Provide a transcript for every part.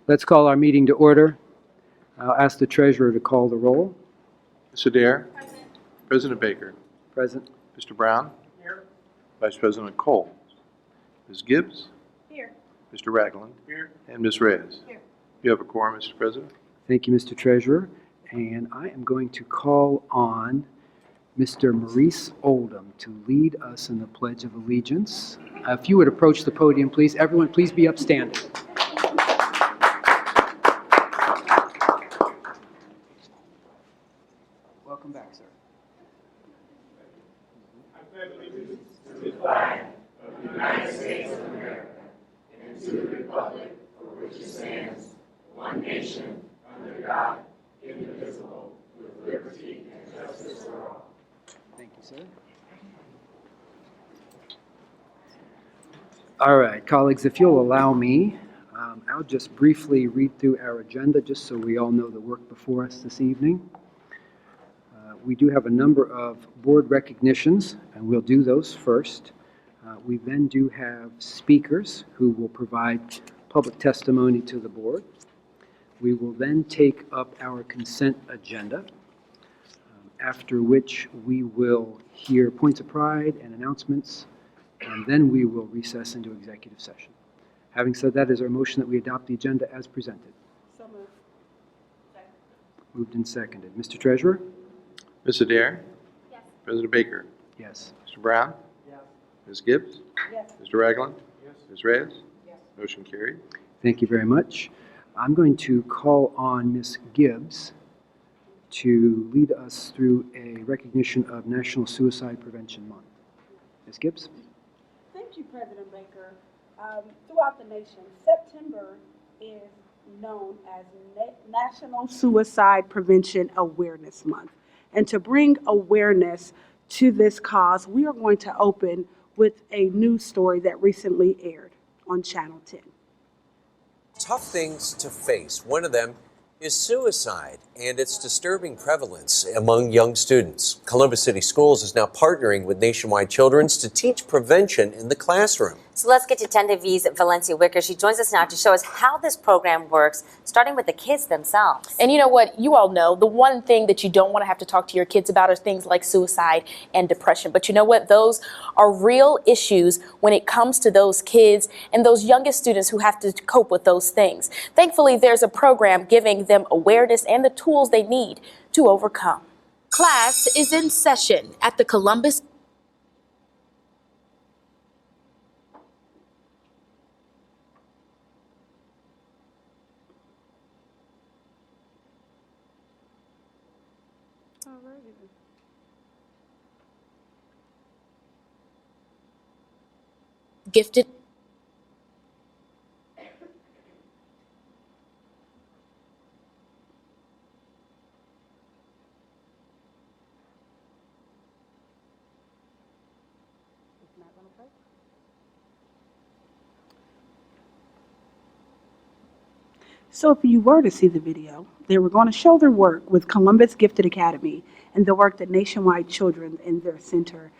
Let's call our meeting to order. I'll ask the treasurer to call the roll. Ms. Adair. Present. President Baker. Present. Mr. Brown. Here. Vice President Cole. Ms. Gibbs. Here. Mr. Ragland. Here. And Ms. Reyes. Here. You have a quorum, Mr. President. Thank you, Mr. Treasurer. And I am going to call on Mr. Maurice Oldham to lead us in the Pledge of Allegiance. If you would approach the podium, please. Everyone, please be upstanding. Welcome back, sir. I pledge allegiance to the flag of the United States of America and to the republic for which it stands, one nation, under God, indivisible, with liberty and justice for all. Thank you, sir. All right, colleagues, if you'll allow me, I'll just briefly read through our agenda just so we all know the work before us this evening. We do have a number of board recognitions, and we'll do those first. We then do have speakers who will provide public testimony to the board. We will then take up our consent agenda, after which we will hear points of pride and announcements, and then we will recess into executive session. Having said that, is there a motion that we adopt the agenda as presented? So moved. Second. Moved and seconded. Mr. Treasurer? Ms. Adair. Yes. President Baker. Yes. Mr. Brown. Yes. Ms. Gibbs. Yes. Mr. Ragland. Yes. Ms. Reyes. Yes. Motion carried. Thank you very much. I'm going to call on Ms. Gibbs to lead us through a recognition of National Suicide Prevention Month. Ms. Gibbs? Thank you, President Baker. Throughout the nation, September is known as National Suicide Prevention Awareness Month. And to bring awareness to this cause, we are going to open with a news story that recently aired on Channel 10. Tough things to face. One of them is suicide and its disturbing prevalence among young students. Columbus City Schools is now partnering with Nationwide Children's to teach prevention in the classroom. So let's get to 10 TV's Valencia Wicker. She joins us now to show us how this program works, starting with the kids themselves. And you know what? You all know the one thing that you don't want to have to talk to your kids about are things like suicide and depression. But you know what? Those are real issues when it comes to those kids and those youngest students who have to cope with those things. Thankfully, there's a program giving them awareness and the tools they need to overcome. Class is in session at the Columbus Gifted So if you were to see the video, they were going to show their work with Columbus Gifted Academy and the work that Nationwide Children in their center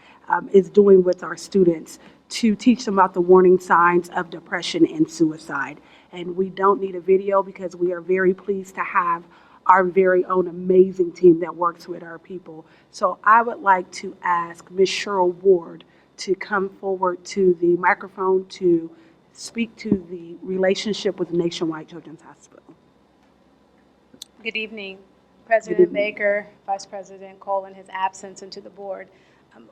is doing with our students to teach them about the warning signs of depression and suicide. And we don't need a video because we are very pleased to have our very own amazing team that works with our people. So I would like to ask Ms. Cheryl Ward to come forward to the microphone to speak to the relationship with Nationwide Children's Hospital. Good evening, President Baker, Vice President Cole in his absence, and to the board.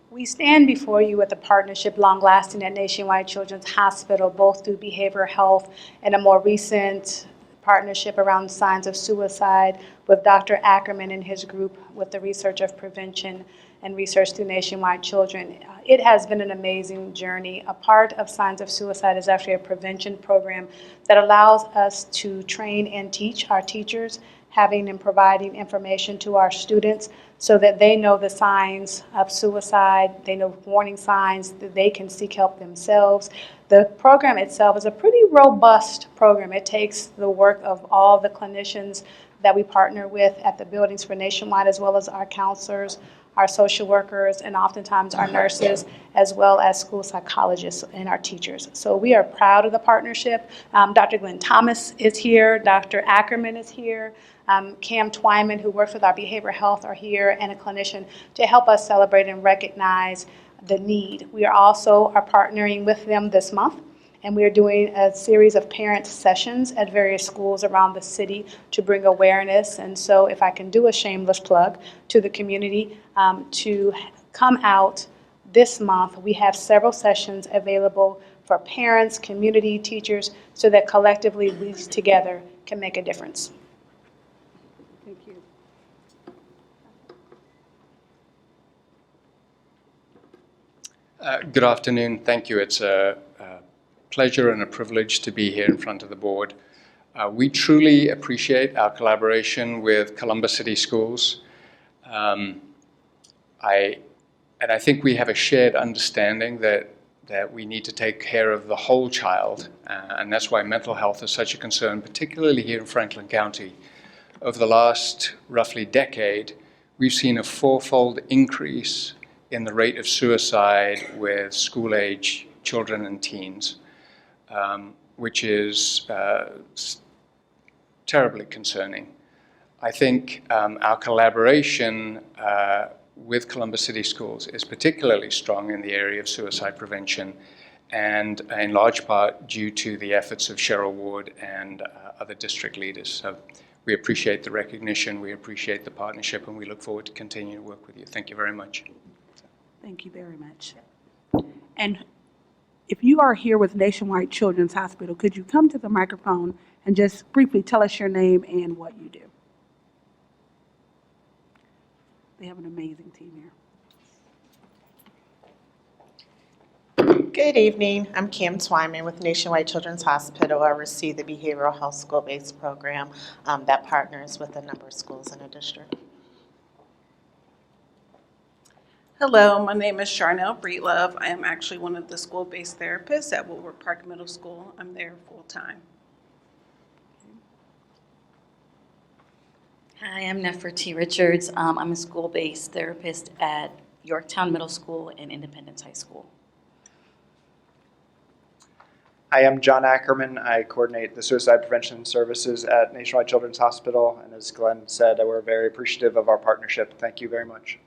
We stand before you with a partnership long-lasting at Nationwide Children's Hospital, both through behavioral health and a more recent partnership around signs of suicide with Dr. Ackerman and his group with the research of prevention and research through Nationwide Children. It has been an amazing journey. A part of Signs of Suicide is actually a prevention program that allows us to train and teach our teachers, having and providing information to our students so that they know the signs of suicide, they know warning signs, that they can seek help themselves. The program itself is a pretty robust program. It takes the work of all the clinicians that we partner with at the buildings for Nationwide, as well as our counselors, our social workers, and oftentimes our nurses, as well as school psychologists and our teachers. So we are proud of the partnership. Dr. Glenn Thomas is here, Dr. Ackerman is here, Cam Twyman, who works with our behavioral health, are here, and a clinician to help us celebrate and recognize the need. We are also partnering with them this month, and we are doing a series of parent sessions at various schools around the city to bring awareness. And so if I can do a shameless plug to the community to come out this month, we have several sessions available for parents, community, teachers, so that collectively we together can make a difference. Thank you. Good afternoon. Thank you. It's a pleasure and a privilege to be here in front of the board. We truly appreciate our collaboration with Columbus City Schools. I think we have a shared understanding that we need to take care of the whole child, and that's why mental health is such a concern, particularly here in Franklin County. Over the last roughly decade, we've seen a fourfold increase in the rate of suicide with school-age children and teens, which is terribly concerning. I think our collaboration with Columbus City Schools is particularly strong in the area of suicide prevention, and in large part due to the efforts of Cheryl Ward and other district leaders. So we appreciate the recognition, we appreciate the partnership, and we look forward to continuing to work with you. Thank you very much. Thank you very much. And if you are here with Nationwide Children's Hospital, could you come to the microphone and just briefly tell us your name and what you do? They have an amazing team here. Good evening. I'm Cam Twyman with Nationwide Children's Hospital. I oversee the behavioral health school-based program that partners with a number of schools in the district. Hello, my name is Charnel Breedlove. I am actually one of the school-based therapists at Woodward Park Middle School. I'm there full-time. Hi, I'm Nefertiti Richards. I'm a school-based therapist at Yorktown Middle School and Independence High School. Hi, I'm John Ackerman. I coordinate the suicide prevention services at Nationwide Children's Hospital. And as Glenn said, we're very appreciative of our partnership. Thank you very much.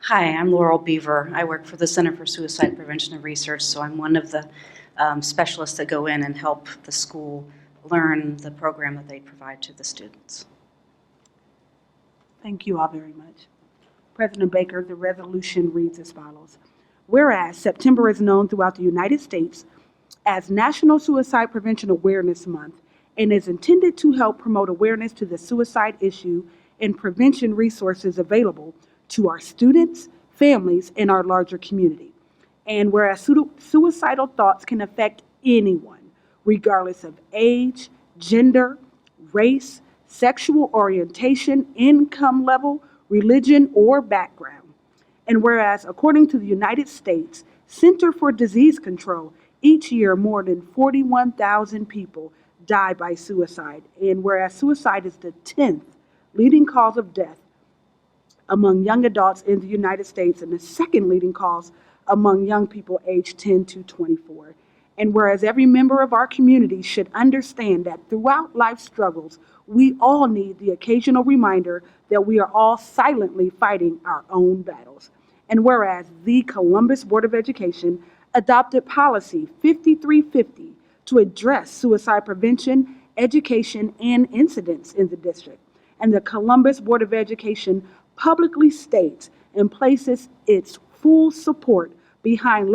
Hi, I'm Laurel Beaver. I work for the Center for Suicide Prevention and Research, so I'm one of the specialists that go in and help the school learn the program that they provide to the students. Thank you all very much. President Baker, the resolution reads as follows. Whereas September is known throughout the United States as National Suicide Prevention Awareness Month and is intended to help promote awareness to the suicide issue and prevention resources available to our students, families, and our larger community. And whereas suicidal thoughts can affect anyone, regardless of age, gender, race, sexual orientation, income level, religion, or background. And whereas, according to the United States Center for Disease Control, each year more than 41,000 people die by suicide. And whereas suicide is the 10th leading cause of death among young adults in the United States and the second leading cause among young people aged 10 to 24. And whereas every member of our community should understand that throughout life's struggles, we all need the occasional reminder that we are all silently fighting our own battles. And whereas the Columbus Board of Education adopted policy 5350 to address suicide prevention, education, and incidents in the district. And the Columbus Board of Education publicly states and places its full support behind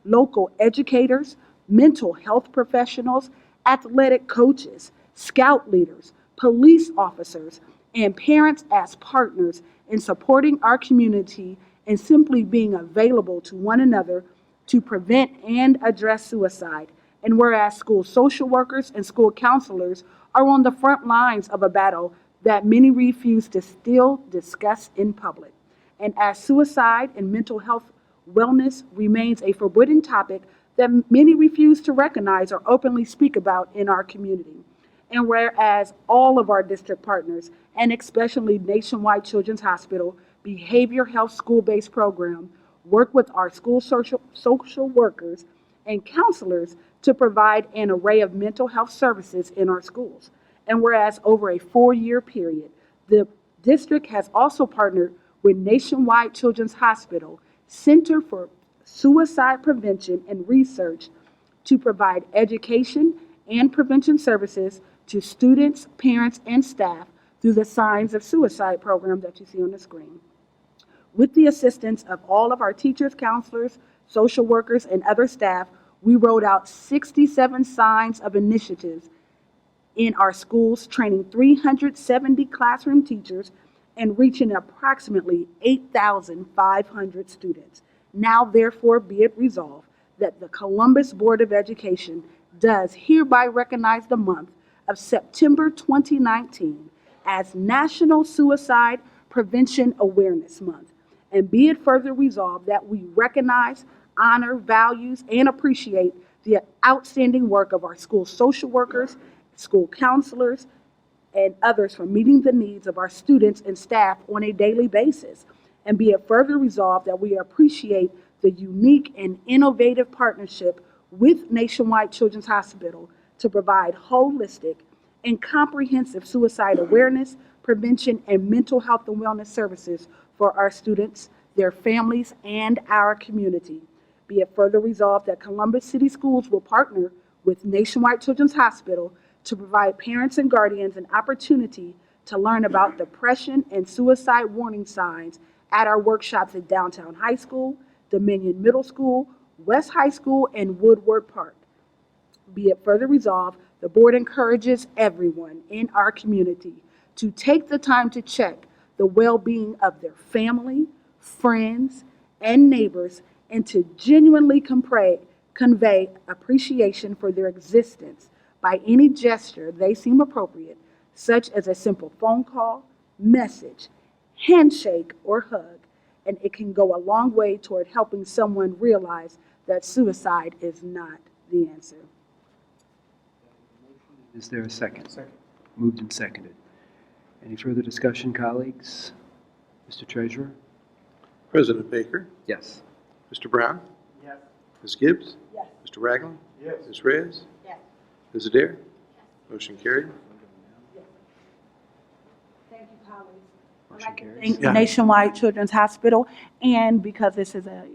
local educators, mental health professionals, athletic coaches, scout leaders, police officers, and parents as partners in supporting our community and simply being available to one another to prevent and address suicide. And whereas school social workers and school counselors are on the front lines of a battle that many refuse to still discuss in public. And as suicide and mental health wellness remains a forbidden topic that many refuse to recognize or openly speak about in our community. And whereas all of our district partners, and especially Nationwide Children's Hospital Behavior Health School-Based Program, work with our school social workers and counselors to provide an array of mental health services in our schools. And whereas over a 4-year period, the district has also partnered with Nationwide Children's Hospital Center for Suicide Prevention and Research to provide education and prevention services to students, parents, and staff through the Signs of Suicide program that you see on the screen. With the assistance of all of our teachers, counselors, social workers, and other staff, we rolled out 67 signs of initiatives in our schools, training 370 classroom teachers and reaching approximately 8,500 students. Now, therefore, be it resolved that the Columbus Board of Education does hereby recognize the month of September 2019 as National Suicide Prevention Awareness Month. And be it further resolved that we recognize, honor, values, and appreciate the outstanding work of our school social workers, school counselors, and others for meeting the needs of our students and staff on a daily basis. And be it further resolved that we appreciate the unique and innovative partnership with Nationwide Children's Hospital to provide holistic and comprehensive suicide awareness, prevention, and mental health and wellness services for our students, their families, and our community. Be it further resolved that Columbus City Schools will partner with Nationwide Children's Hospital to provide parents and guardians an opportunity to learn about depression and suicide warning signs at our workshops at Downtown High School, Dominion Middle School, West High School, and Woodward Park. Be it further resolved, the board encourages everyone in our community to take the time to check the well-being of their family, friends, and neighbors, and to genuinely convey appreciation for their existence by any gesture they seem appropriate, such as a simple phone call, message, handshake, or hug. And it can go a long way toward helping someone realize that suicide is not the answer. Is there a second? Second. Moved and seconded. Any further discussion, colleagues? Mr. Treasurer? President Baker, Yes. Mr. Brown, Yes. Ms. Gibbs, Yes. Mr. Ragland, Yes. Ms. Reyes, Yes. Ms. Adair. Motion carried. Thank you, colleagues. Motion carries. Thank Yeah. Nationwide Children's Hospital, and because this is a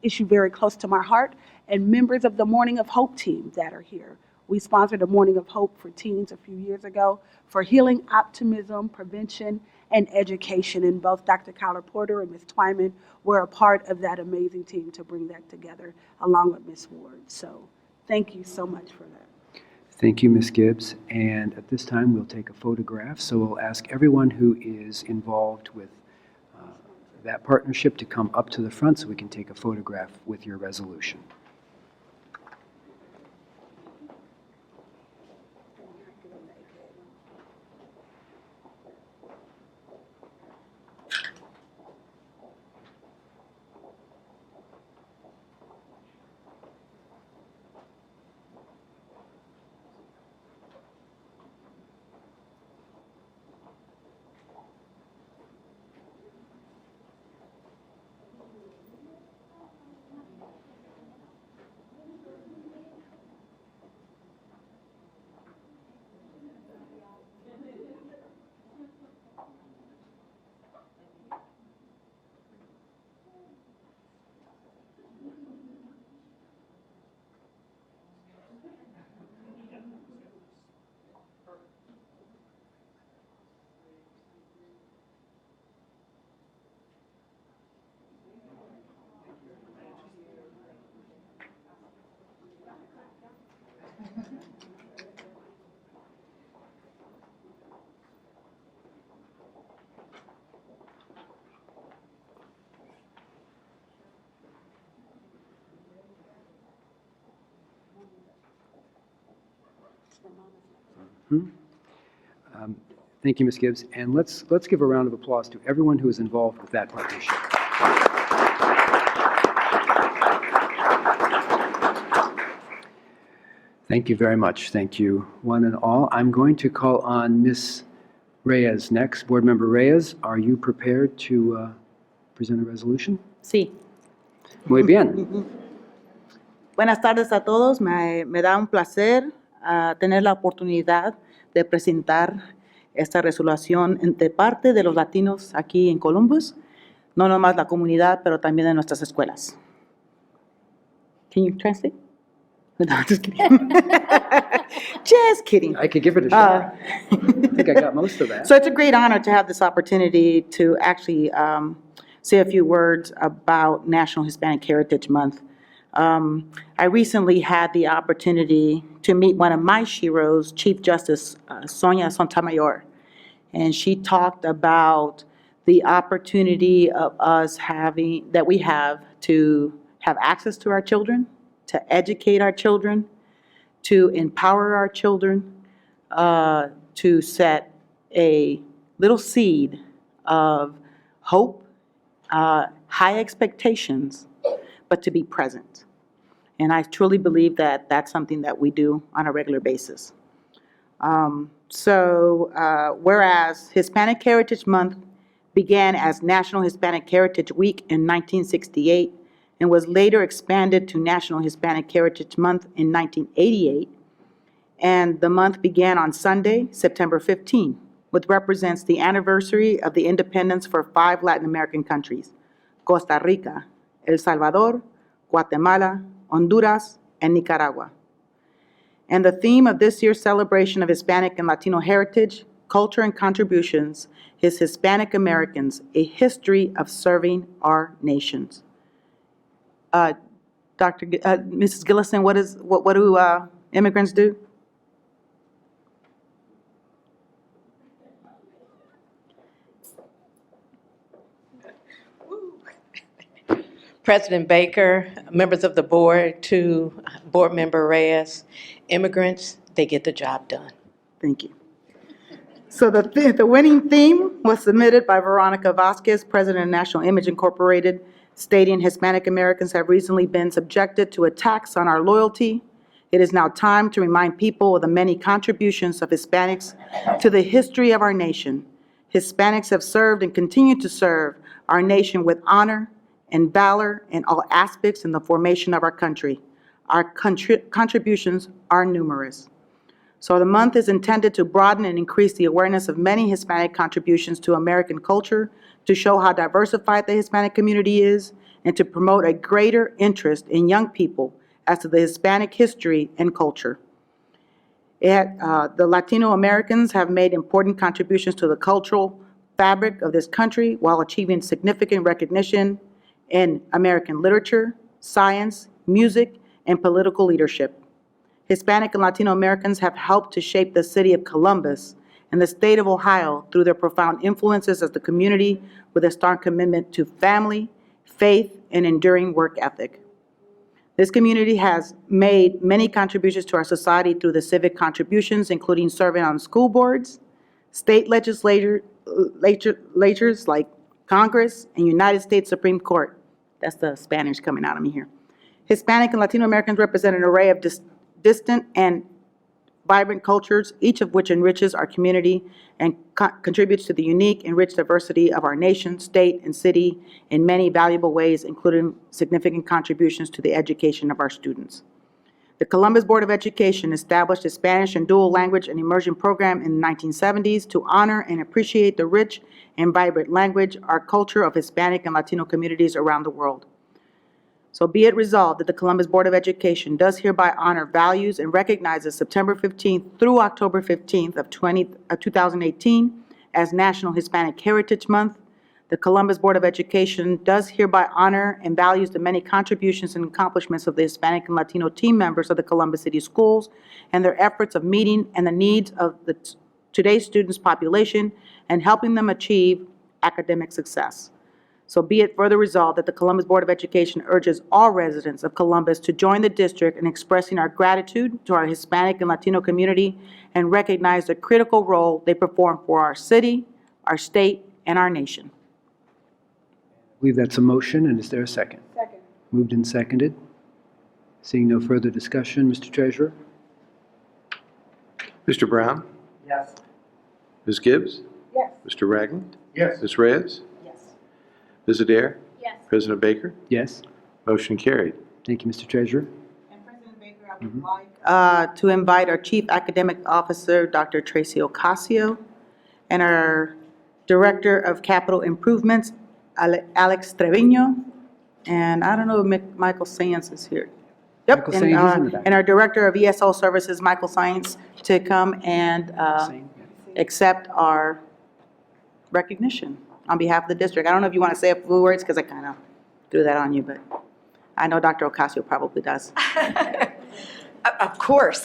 issue very close to my heart, and members of the Morning of Hope team that are here. We sponsored a Morning of Hope for teens a few years ago for healing, optimism, prevention, and education, and both Dr. Kyler Porter and Ms. Twyman were a part of that amazing team to bring that together, along with Ms. Ward. So thank you so much for that. Thank you, Ms. Gibbs. And at this time, we'll take a photograph. So we'll ask everyone who is involved with that partnership to come up to the front so we can take a photograph with your resolution. Thank you, Ms. Gibbs. And let's give a round of applause to everyone who is involved with that partnership. Thank you very much. Thank you, one and all. I'm going to call on Ms. Reyes next. Board Member Reyes, are you prepared to present a resolution? Sí. Muy bien. Buenas tardes a todos. Me da un placer tener la oportunidad de presentar esta resolución de parte de los latinos aquí en Columbus, no nomás la comunidad, pero también de nuestras escuelas. Can you translate? No, just kidding. Just kidding. I could give it a shot. I think I got most of that. So it's a great honor to have this opportunity to actually say a few words about National Hispanic Heritage Month. I recently had the opportunity to meet one of my sheroes, Chief Justice Sonia Sotomayor, and she talked about the opportunity of us that we have to have access to our children, to educate our children, to empower our children, to set a little seed of hope, high expectations, but to be present. And I truly believe that that's something that we do on a regular basis. Whereas Hispanic Heritage Month began as National Hispanic Heritage Week in 1968 and was later expanded to National Hispanic Heritage Month in 1988, and the month began on Sunday, September 15, which represents the anniversary of the independence for 5 Latin American countries: Costa Rica, El Salvador, Guatemala, Honduras, and Nicaragua. And the theme of this year's celebration of Hispanic and Latino heritage, culture, and contributions is Hispanic Americans, a history of serving our nations. Mrs. Gillison, what do immigrants do? President Baker, members of the board, to Board Member Reyes, immigrants, they get the job done. Thank you. So the winning theme was submitted by Veronica Vasquez, President of National Image Incorporated, stating Hispanic Americans have recently been subjected to attacks on our loyalty. It is now time to remind people of the many contributions of Hispanics to the history of our nation. Hispanics have served and continue to serve our nation with honor and valor in all aspects in the formation of our country. Our contributions are numerous. So the month is intended to broaden and increase the awareness of many Hispanic contributions to American culture, to show how diversified the Hispanic community is, and to promote a greater interest in young people as to the Hispanic history and culture. The Latino Americans have made important contributions to the cultural fabric of this country while achieving significant recognition in American literature, science, music, and political leadership. Hispanic and Latino Americans have helped to shape the city of Columbus and the state of Ohio through their profound influences as the community with a strong commitment to family, faith, and enduring work ethic. This community has made many contributions to our society through the civic contributions, including serving on school boards, state legislatures like Congress, and United States Supreme Court. That's the Spanish coming out of me here. Hispanic and Latino Americans represent an array of distant and vibrant cultures, each of which enriches our community and contributes to the unique and rich diversity of our nation, state, and city in many valuable ways, including significant contributions to the education of our students. The Columbus Board of Education established a Spanish and dual language and immersion program in the 1970s to honor and appreciate the rich and vibrant language, our culture of Hispanic and Latino communities around the world. So be it resolved that the Columbus Board of Education does hereby honor, values, and recognizes September 15th through October 15th of 2018 as National Hispanic Heritage Month. The Columbus Board of Education does hereby honor and values the many contributions and accomplishments of the Hispanic and Latino team members of the Columbus City Schools and their efforts of meeting and the needs of today's students' population and helping them achieve academic success. So be it further resolved that the Columbus Board of Education urges all residents of Columbus to join the district in expressing our gratitude to our Hispanic and Latino community and recognize the critical role they perform for our city, our state, and our nation. I believe that's a motion, and is there a second? Second. Moved and seconded. Seeing no further discussion, Mr. Treasurer? Mr. Brown? Yes. Ms. Gibbs? Yes. Mr. Ragland? Yes. Ms. Reyes? Yes. Ms. Adair? Yes. President Baker? Yes. Motion carried. Thank you, Mr. Treasurer. To invite our Chief Academic Officer, Dr. Tracy Ocasio, and our Director of Capital Improvements, Alex Trevino, and I don't know if Michael Sands is here. Yep, Michael Sands is in the back. and our Director of ESL Services, Michael Sands, to come and accept our recognition on behalf of the district. I don't know if you want to say a few words, because I kind of threw that on you, but I know Dr. Ocasio probably does. Of course.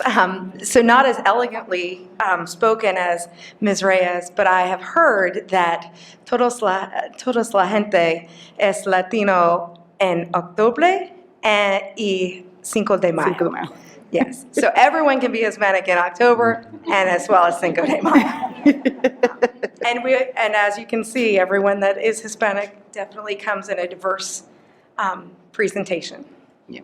So not as elegantly spoken as Ms. Reyes, but I have heard that todos la gente es Latino en octubre y Cinco de Mayo. Cinco de Mayo. Yes. So everyone can be Hispanic in October and as well as Cinco de Mayo. And as you can see, everyone that is Hispanic definitely comes in a diverse presentation. Yeah.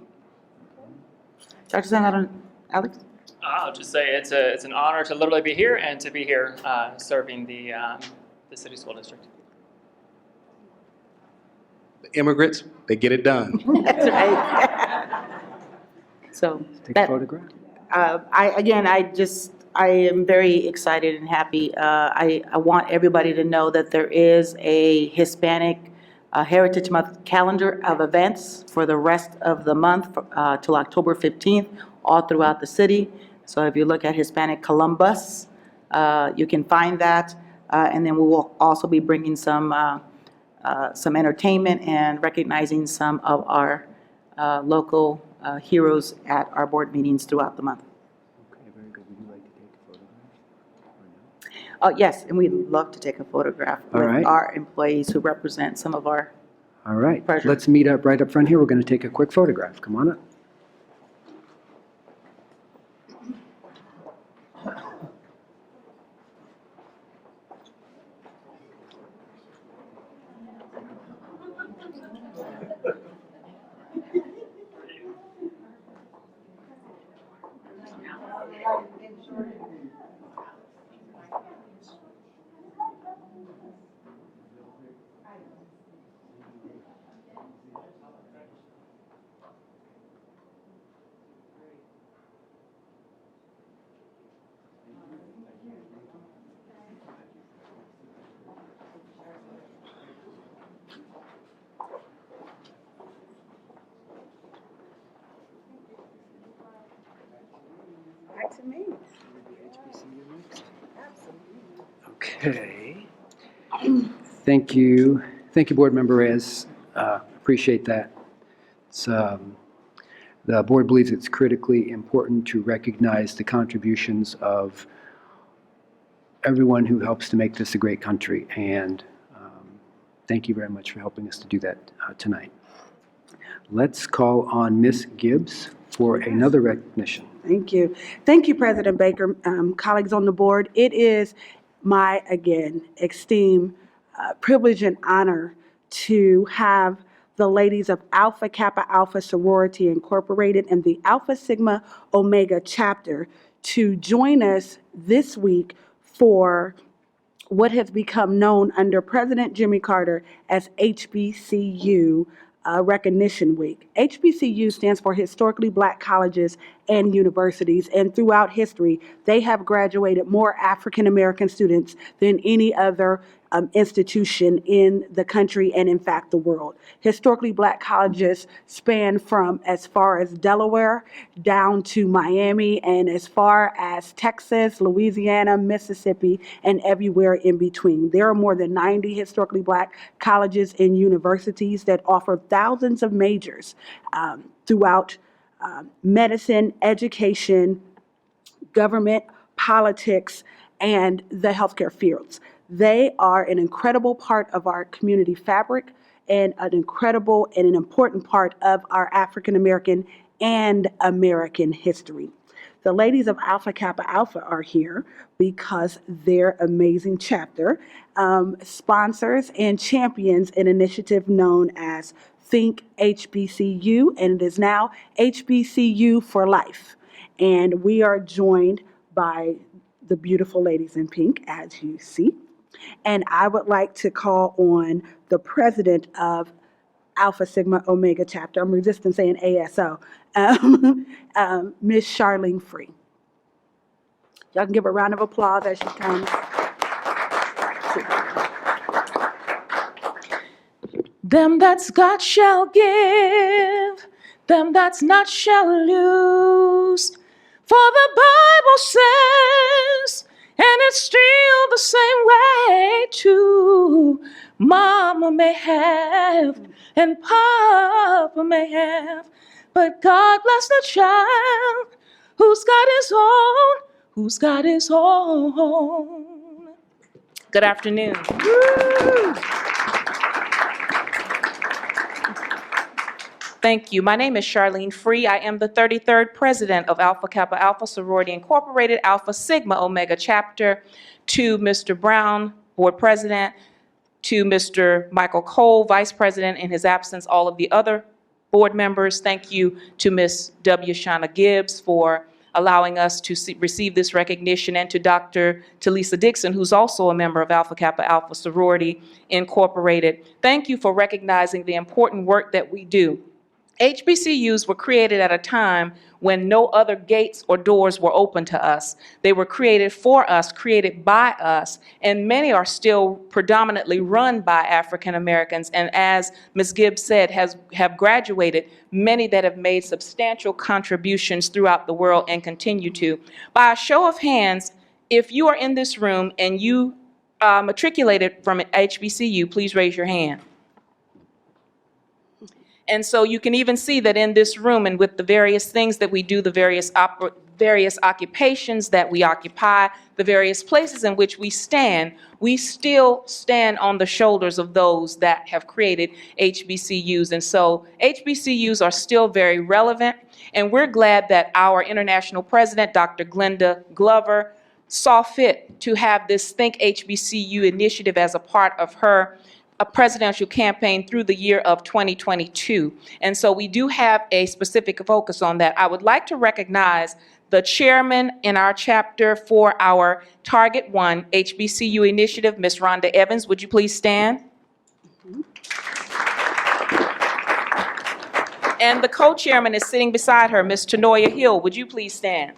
Dr. Sands, Alex? I'll just say it's an honor to literally be here and to be here serving the city school district. The immigrants, they get it done. That's right. So. Take a photograph. I am very excited and happy. I want everybody to know that there is a Hispanic Heritage Month calendar of events for the rest of the month till October 15th, all throughout the city. So if you look at Hispanic Columbus, you can find that. And then we will also be bringing some entertainment and recognizing some of our local heroes at our board meetings throughout the month. Okay, very good. Would you like to take a photograph? Yes, and we'd love to take a photograph All with right. our employees who represent some of our. All right, Pleasure. let's meet up right up front here. We're going to take a quick photograph. Come on up. Back to me. Okay. Thank you. Thank you, Board Member Reyes. Appreciate that. The board believes it's critically important to recognize the contributions of everyone who helps to make this a great country. And thank you very much for helping us to do that tonight. Let's call on Ms. Gibbs for another recognition. Thank you. Thank you, President Baker, colleagues on the board. It is my, again, esteemed privilege and honor to have the ladies of Alpha Kappa Alpha Sorority Incorporated and the Alpha Sigma Omega chapter to join us this week for what has become known under President Jimmy Carter as HBCU Recognition Week. HBCU stands for Historically Black Colleges and Universities, and throughout history, they have graduated more African American students than any other institution in the country and, in fact, the world. Historically Black colleges span from as far as Delaware down to Miami and as far as Texas, Louisiana, Mississippi, and everywhere in between. There are more than 90 historically Black colleges and universities that offer thousands of majors throughout medicine, education, government, politics, and the healthcare fields. They are an incredible part of our community fabric and an incredible and an important part of our African American and American history. The ladies of Alpha Kappa Alpha are here because their amazing chapter sponsors and champions an initiative known as Think HBCU, and it is now HBCU for Life. And we are joined by the beautiful ladies in pink, as you see. And I would like to call on the president of Alpha Sigma Omega chapter. I'm resisting saying ASO, Ms. Charlene Free. Y'all can give a round of applause as she comes. Them that's got shall give, them that's not shall lose. For the Bible says, and it's still the same way too. Mama may have, and Papa may have, but God bless the child who's got his own, who's got his own. Good afternoon. Woo! Thank you. My name is Charlene Free. I am the 33rd president of Alpha Kappa Alpha Sorority Incorporated, Alpha Sigma Omega chapter. To Mr. Brown, board president, to Mr. Michael Cole, vice president, in his absence, all of the other board members. Thank you to Ms. W. Shauna Gibbs for allowing us to receive this recognition, and to Dr. Talisa Dixon, who's also a member of Alpha Kappa Alpha Sorority Incorporated. Thank you for recognizing the important work that we do. HBCUs were created at a time when no other gates or doors were open to us. They were created for us, created by us, and many are still predominantly run by African Americans, and as Ms. Gibbs said, have graduated many that have made substantial contributions throughout the world and continue to. By a show of hands, if you are in this room and you matriculated from an HBCU, please raise your hand. And so you can even see that in this room, and with the various things that we do, the various occupations that we occupy, the various places in which we still stand on the shoulders of those that have created HBCUs. And so HBCUs are still very relevant, and we're glad that our international president, Dr. Glenda Glover, saw fit to have this Think HBCU initiative as a part of her presidential campaign through the year of 2022. And so we do have a specific focus on that. I would like to recognize the chairman in our chapter for our Target 1 HBCU initiative, Ms. Rhonda Evans. Would you please stand? And the co-chairman is sitting beside her, Ms. Tanoya Hill. Would you please stand?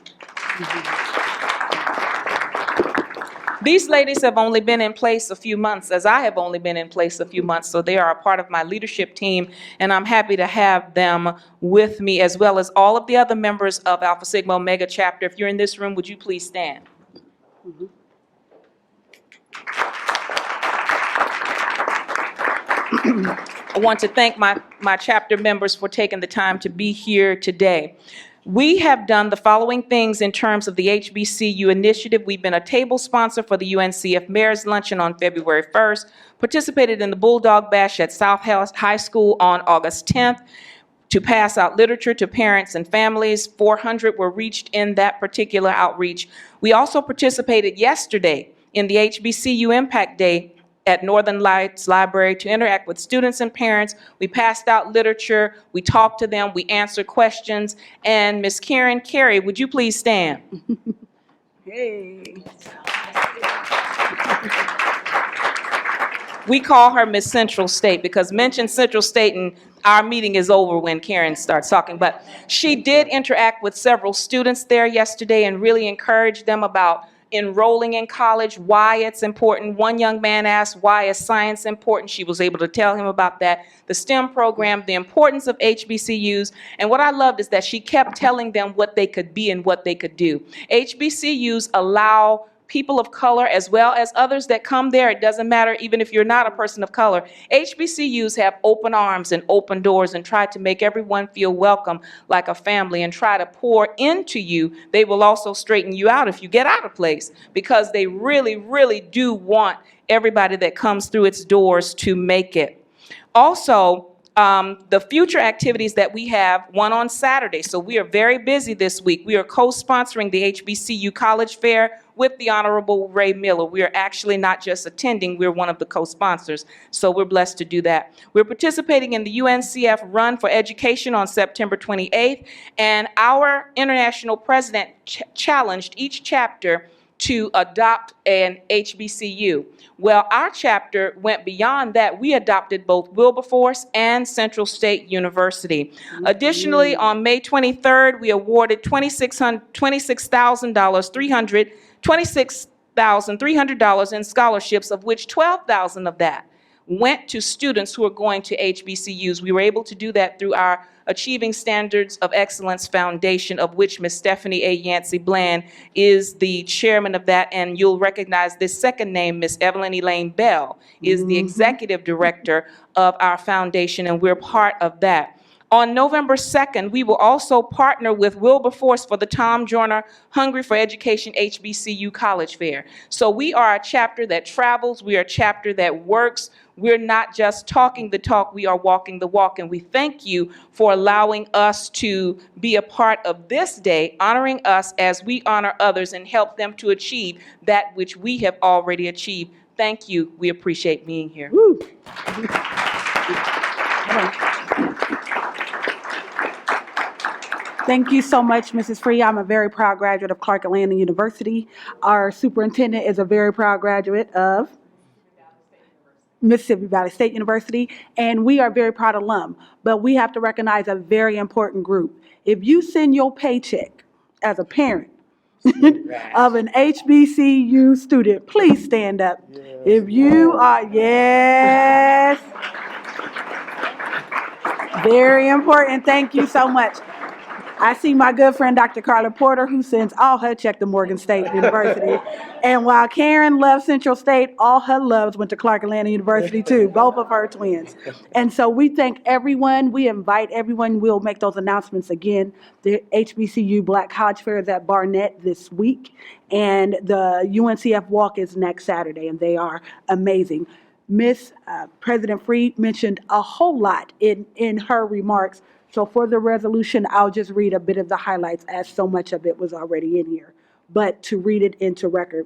These ladies have only been in place a few months, as I have only been in place a few months, so they are a part of my leadership team, and I'm happy to have them with me, as well as all of the other members of Alpha Sigma Omega chapter. If you're in this room, would you please stand? I want to thank my chapter members for taking the time to be here today. We have done the following things in terms of the HBCU initiative. We've been a table sponsor for the UNCF Mayor's Luncheon on February 1st, participated in the Bulldog Bash at South High School on August 10th, to pass out literature to parents and families. 400 were reached in that particular outreach. We also participated yesterday in the HBCU Impact Day at Northern Lights Library to interact with students and parents. We passed out literature, we talked to them, we answered questions. And Ms. Karen Carey, would you please stand? Hey. We call her Miss Central State because mention Central State and our meeting is over when Karen starts talking. But she did interact with several students there yesterday and really encouraged them about enrolling in college, why it's important. One young man asked, why is science important? She was able to tell him about that. The STEM program, the importance of HBCUs. And what I loved is that she kept telling them what they could be and what they could do. HBCUs allow people of color, as well as others that come there, it doesn't matter even if you're not a person of color. HBCUs have open arms and open doors and try to make everyone feel welcome like a family and try to pour into you. They will also straighten you out if you get out of place, because they really, really do want everybody that comes through its doors to make it. Also, the future activities that we have, one on Saturday. So we are very busy this week. We are co-sponsoring the HBCU College Fair with the Honorable Ray Miller. We are actually not just attending, we're one of the co-sponsors. So we're blessed to do that. We're participating in the UNCF Run for Education on September 28th. And our international president challenged each chapter to adopt an HBCU. Well, our chapter went beyond that. We adopted both Wilberforce and Central State University. Additionally, on May 23rd, we awarded $26,300 in scholarships, of which $12,000 of that went to students who are going to HBCUs. We were able to do that through our Achieving Standards of Excellence Foundation, of which Ms. Stephanie A. Yancey Bland is the chairman of that. And you'll recognize this second name, Ms. Evelyn Elaine Bell, is the executive director of our foundation, and we're part of that. On November 2nd, we will also partner with Wilberforce for the Tom Joyner Hungry for Education HBCU College Fair. So we are a chapter that travels. We are a chapter that works. We're not just talking the talk, we are walking the walk. And we thank you for allowing us to be a part of this day, honoring us as we honor others and help them to achieve that which we have already achieved. Thank you. We appreciate being here. Woo. Thank you so much, Mrs. Free. I'm a very proud graduate of Clark Atlanta University. Our superintendent is a very proud graduate of Mississippi Valley State University, and we are very proud alum. But we have to recognize a very important group. If you send your paycheck as a parent of an HBCU student, please stand up. If you are, yes. Very important. Thank you so much. I see my good friend, Dr. Carla Porter, who sends all her check to Morgan State University. And while Karen loves Central State, all her loves went to Clark Atlanta University too, both of her twins. And so we thank everyone. We invite everyone. We'll make those announcements again. The HBCU Black College Fair is at Barnett this week, and the UNCF Walk is next Saturday, and they are amazing. Miss President Freed mentioned a whole lot in her remarks. So for the resolution, I'll just read a bit of the highlights, as so much of it was already in here. But to read it into record,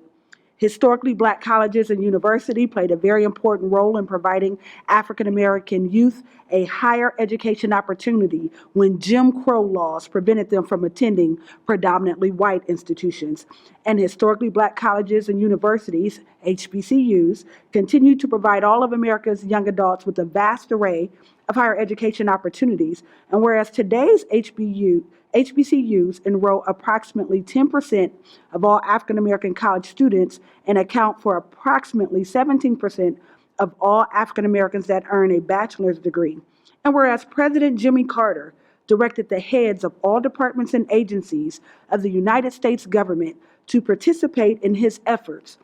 historically Black colleges and universities played a very important role in providing African American youth a higher education opportunity when Jim Crow laws prevented them from attending predominantly white institutions. And historically Black colleges and universities, HBCUs, continue to provide all of America's young adults with a vast array of higher education opportunities. And whereas today's HBCUs enroll approximately 10% of all African American college students and account for approximately 17% of all African Americans that earn a bachelor's degree. And whereas President Jimmy Carter directed the heads of all departments and agencies of the United States government to participate in his efforts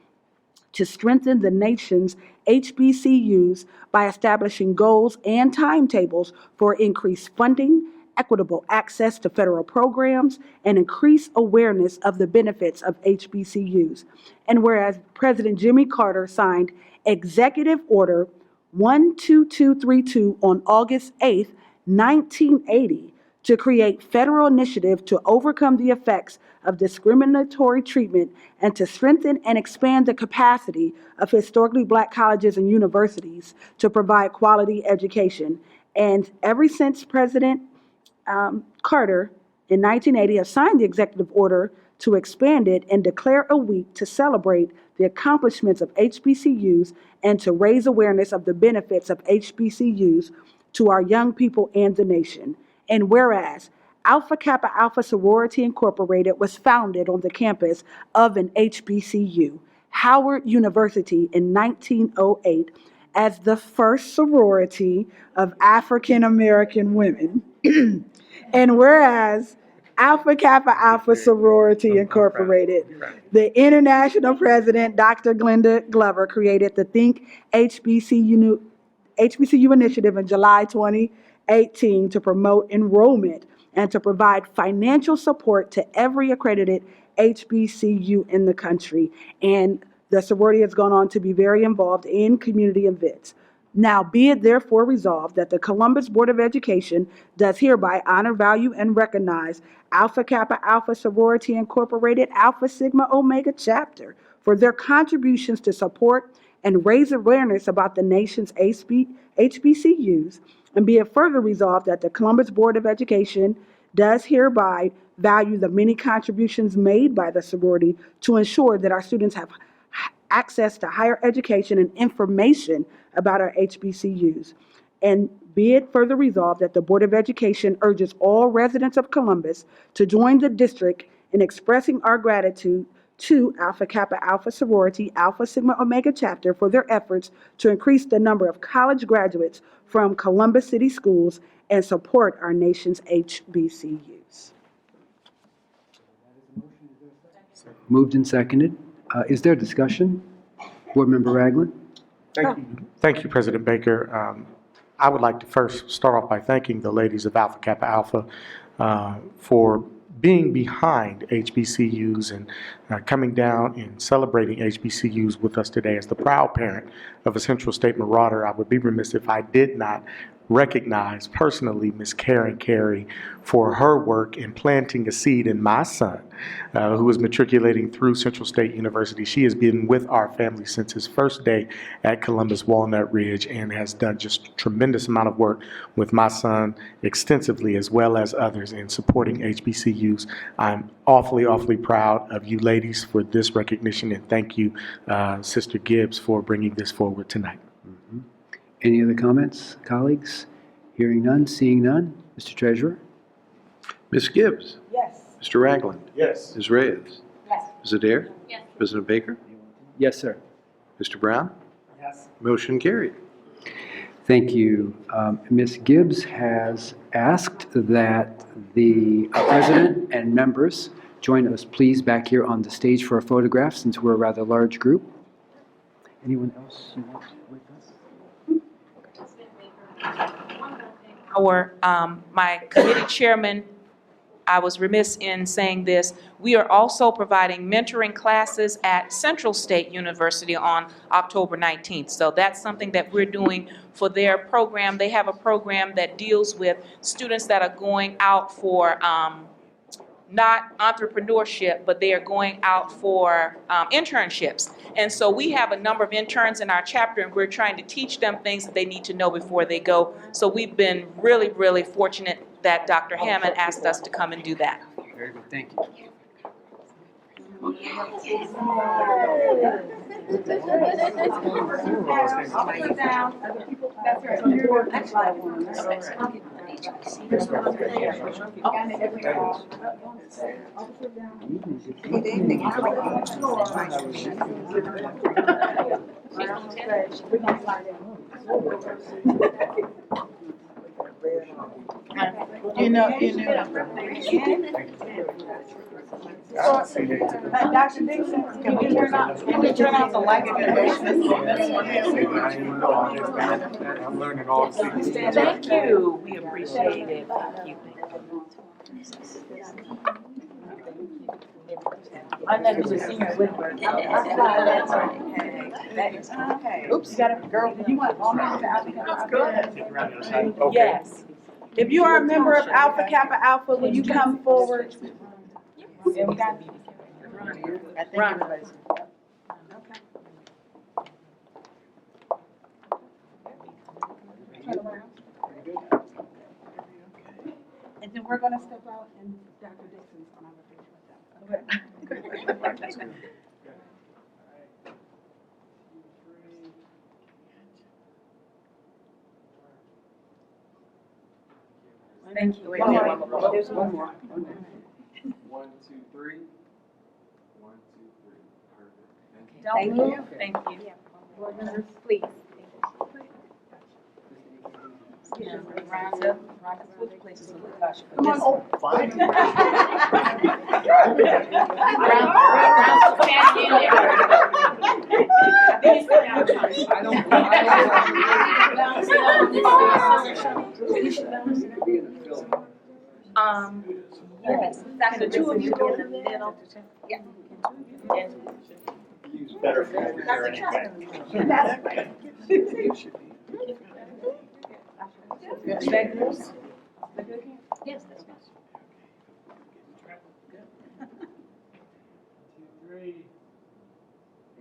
to strengthen the nation's HBCUs by establishing goals and timetables for increased funding, equitable access to federal programs, and increased awareness of the benefits of HBCUs. And whereas President Jimmy Carter signed Executive Order 12232 on August 8, 1980, to create federal initiative to overcome the effects of discriminatory treatment and to strengthen and expand the capacity of historically Black colleges and universities to provide quality education. And ever since President Carter in 1980 has signed the executive order to expand it and declare a week to celebrate the accomplishments of HBCUs and to raise awareness of the benefits of HBCUs to our young people and the nation. And whereas Alpha Kappa Alpha Sorority Incorporated was founded on the campus of an HBCU, Howard University, in 1908 as the first sorority of African American women. And whereas Alpha Kappa Alpha Sorority Incorporated, the international president, Dr. Glenda Glover, created the Think HBCU initiative in July 2018 to promote enrollment and to provide financial support to every accredited HBCU in the country. And the sorority has gone on to be very involved in community events. Now be it therefore resolved that the Columbus Board of Education does hereby honor, value, and recognize Alpha Kappa Alpha Sorority Incorporated Alpha Sigma Omega Chapter for their contributions to support and raise awareness about the nation's HBCUs, and be it further resolved that the Columbus Board of Education does hereby value the many contributions made by the sorority to ensure that our students have access to higher education and information about our HBCUs. And be it further resolved that the Board of Education urges all residents of Columbus to join the district in expressing our gratitude to Alpha Kappa Alpha Sorority Alpha Sigma Omega Chapter for their efforts to increase the number of college graduates from Columbus City Schools and support our nation's HBCUs. Moved and seconded. Is there discussion? Board Member Ragland? Thank you, President Baker. I would like to first start off by thanking the ladies of Alpha Kappa Alpha for being behind HBCUs and coming down and celebrating HBCUs with us today. As the proud parent of a Central State Marauder, I would be remiss if I did not recognize personally Ms. Karen Carey for her work in planting a seed in my son, who is matriculating through Central State University. She has been with our family since his first day at Columbus Walnut Ridge and has done just a tremendous amount of work with my son extensively, as well as others, in supporting HBCUs. I'm awfully, awfully proud of you ladies for this recognition, and thank you, Sister Gibbs, for bringing this forward tonight. Any other comments, colleagues? Hearing none, seeing none. Mr. Treasurer? Ms. Gibbs? Yes. Mr. Ragland? Yes. Ms. Reyes? Yes. Ms. Adair? Yes. President Baker? Yes, sir. Mr. Brown? Yes. Motion carried. Thank you. Ms. Gibbs has asked that the president and members join us, please, back here on the stage for a photograph, since we're a rather large group. Anyone else you want with us? My committee chairman, I was remiss in saying this, we are also providing mentoring classes at Central State University on October 19th. So that's something that we're doing for their program. They have a program that deals with students that are going out for not entrepreneurship, but they are going out for internships. And so we have a number of interns in our chapter, and we're trying to teach them things that they need to know before they go. So we've been really, really fortunate that Dr. Hammond asked us to come and do that. Very good, thank you. Dr. Dixon, can we turn off the light? I'm learning all the things. Thank you. We appreciate it. Thank you. I know you just seen her with her. Oops, you got it, girl. You want all members of Alpha Kappa? Yes. If you are a member of Alpha Kappa Alpha, will you come forward? I think everybody's. And then we're gonna step out and Dr. Dixon's gonna have a picture with them. Okay. Thank you. There's one more. 1, 2, 3. 1, 2, 3. Perfect. Don't move. Thank you. Board members, please. Come on. Yes, that's the two of you go in the middle. Yeah. Better for you there anyway. Yes, that's fine. 2, 3.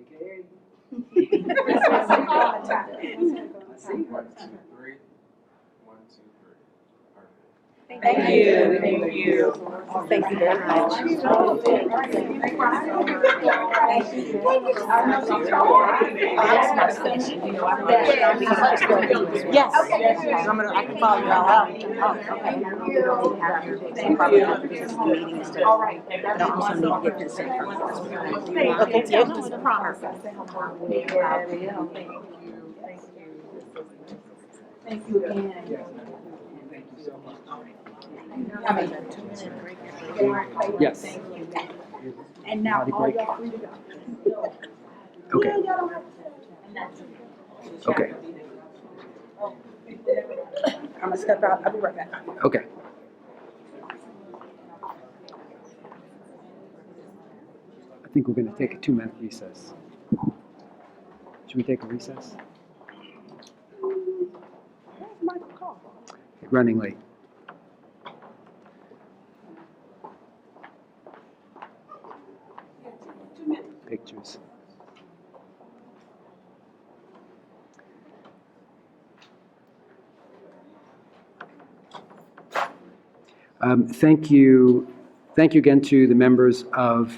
AKA. 1, 2, 3. 1, 2, 3. Perfect. Thank you. Thank you. Thank you very much. Yes. I can follow you all out. All right. But I also need to get this in from okay, Thank you again. Yes. And now all y'all free to go. Okay. Okay. I'm gonna step out. I'll be right back. Okay. I think we're going to take a 2-minute recess. Should we take a recess? Running late. Pictures. Thank you again to the members of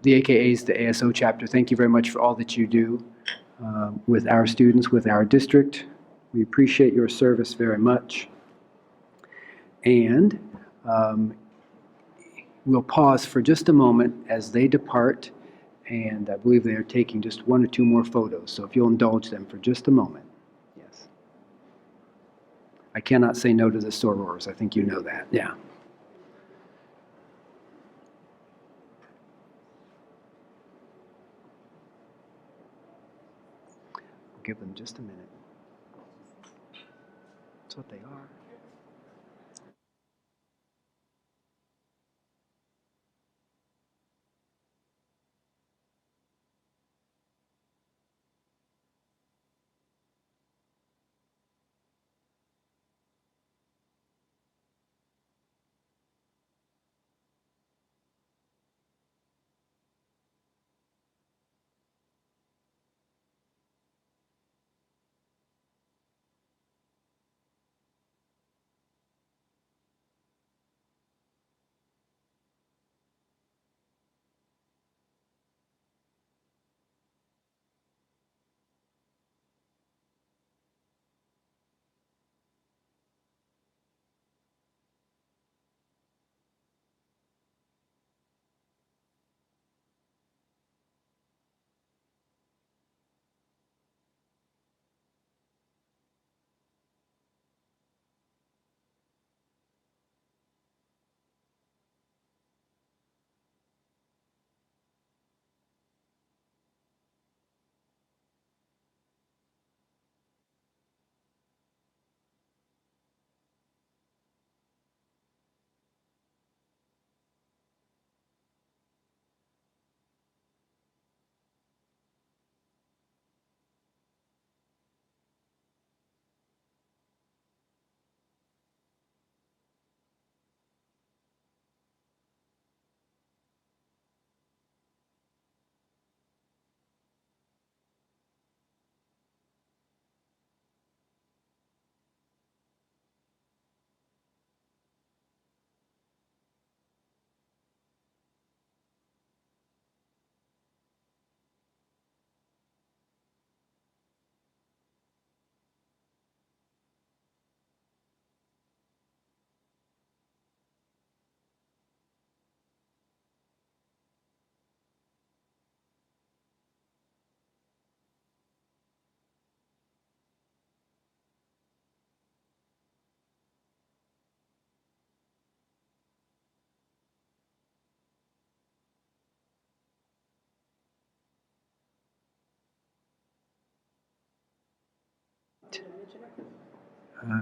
the AKAs, the ASO chapter. Thank you very much for all that you do with our students, with our district. We appreciate your service very much. And we'll pause for just a moment as they depart, and I believe they are taking just 1 or 2 more photos, so if you'll indulge them for just a moment. Yes. I cannot say no to the sorors. I think you know that. Yeah. We'll give them just a minute. That's what they are.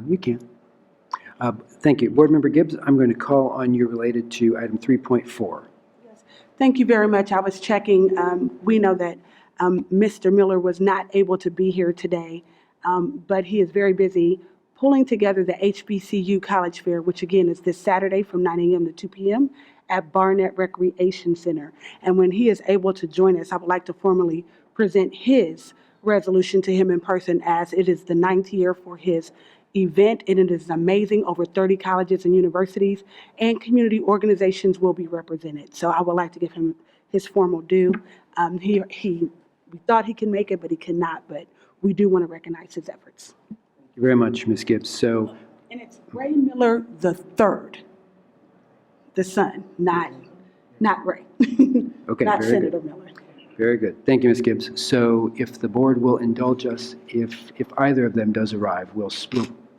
You can. Thank you. Board Member Gibbs, I'm going to call on you related to item 3.4. Thank you very much. I was checking. We know that Mr. Miller was not able to be here today, but he is very busy pulling together the HBCU College Fair, which again is this Saturday from 9 a.m. to 2 p.m. at Barnett Recreation Center. And when he is able to join us, I would like to formally present his resolution to him in person, as it is the 9th year for his event, and it is amazing. Over 30 colleges and universities and community organizations will be represented. So I would like to give him his formal due. We thought he could make it, but he could not, but we do want to recognize his efforts. Thank you very much, Ms. Gibbs. So, And it's Ray Miller III, the son, not Ray. okay, Not very Senator good. Miller. Very good. Thank you, Ms. Gibbs. So if the board will indulge us, if either of them does arrive, we'll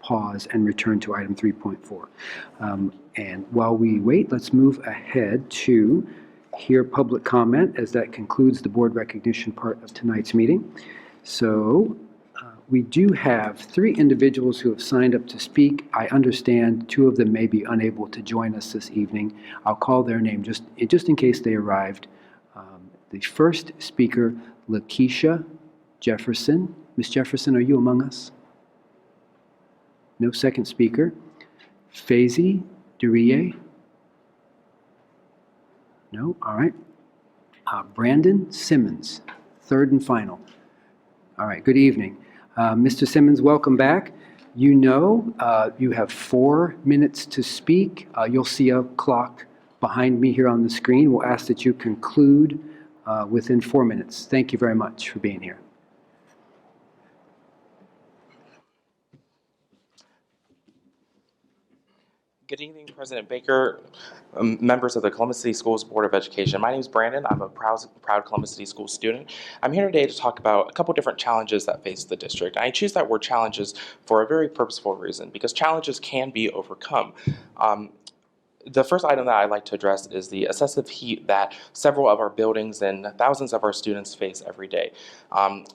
pause and return to item 3.4. And while we wait, let's move ahead to hear public comment, as that concludes the board recognition part of tonight's meeting. So we do have 3 individuals who have signed up to speak. I understand 2 of them may be unable to join us this evening. I'll call their name just in case they arrived. The first speaker, Lakeisha Jefferson. Ms. Jefferson, are you among us? No second speaker. Faizi Duriye? No? All right. Brandon Simmons, third and final. All right, good evening. Mr. Simmons, welcome back. You know you have 4 minutes to speak. You'll see a clock behind me here on the screen. We'll ask that you conclude within 4 minutes. Thank you very much for being here. Good evening, President Baker, members of the Columbus City Schools Board of Education. My name is Brandon. I'm a proud Columbus City Schools student. I'm here today to talk about a couple different challenges that face the district. I choose that word challenges for a very purposeful reason, because challenges can be overcome. The first item that I'd like to address is the excessive heat that several of our buildings and thousands of our students face every day.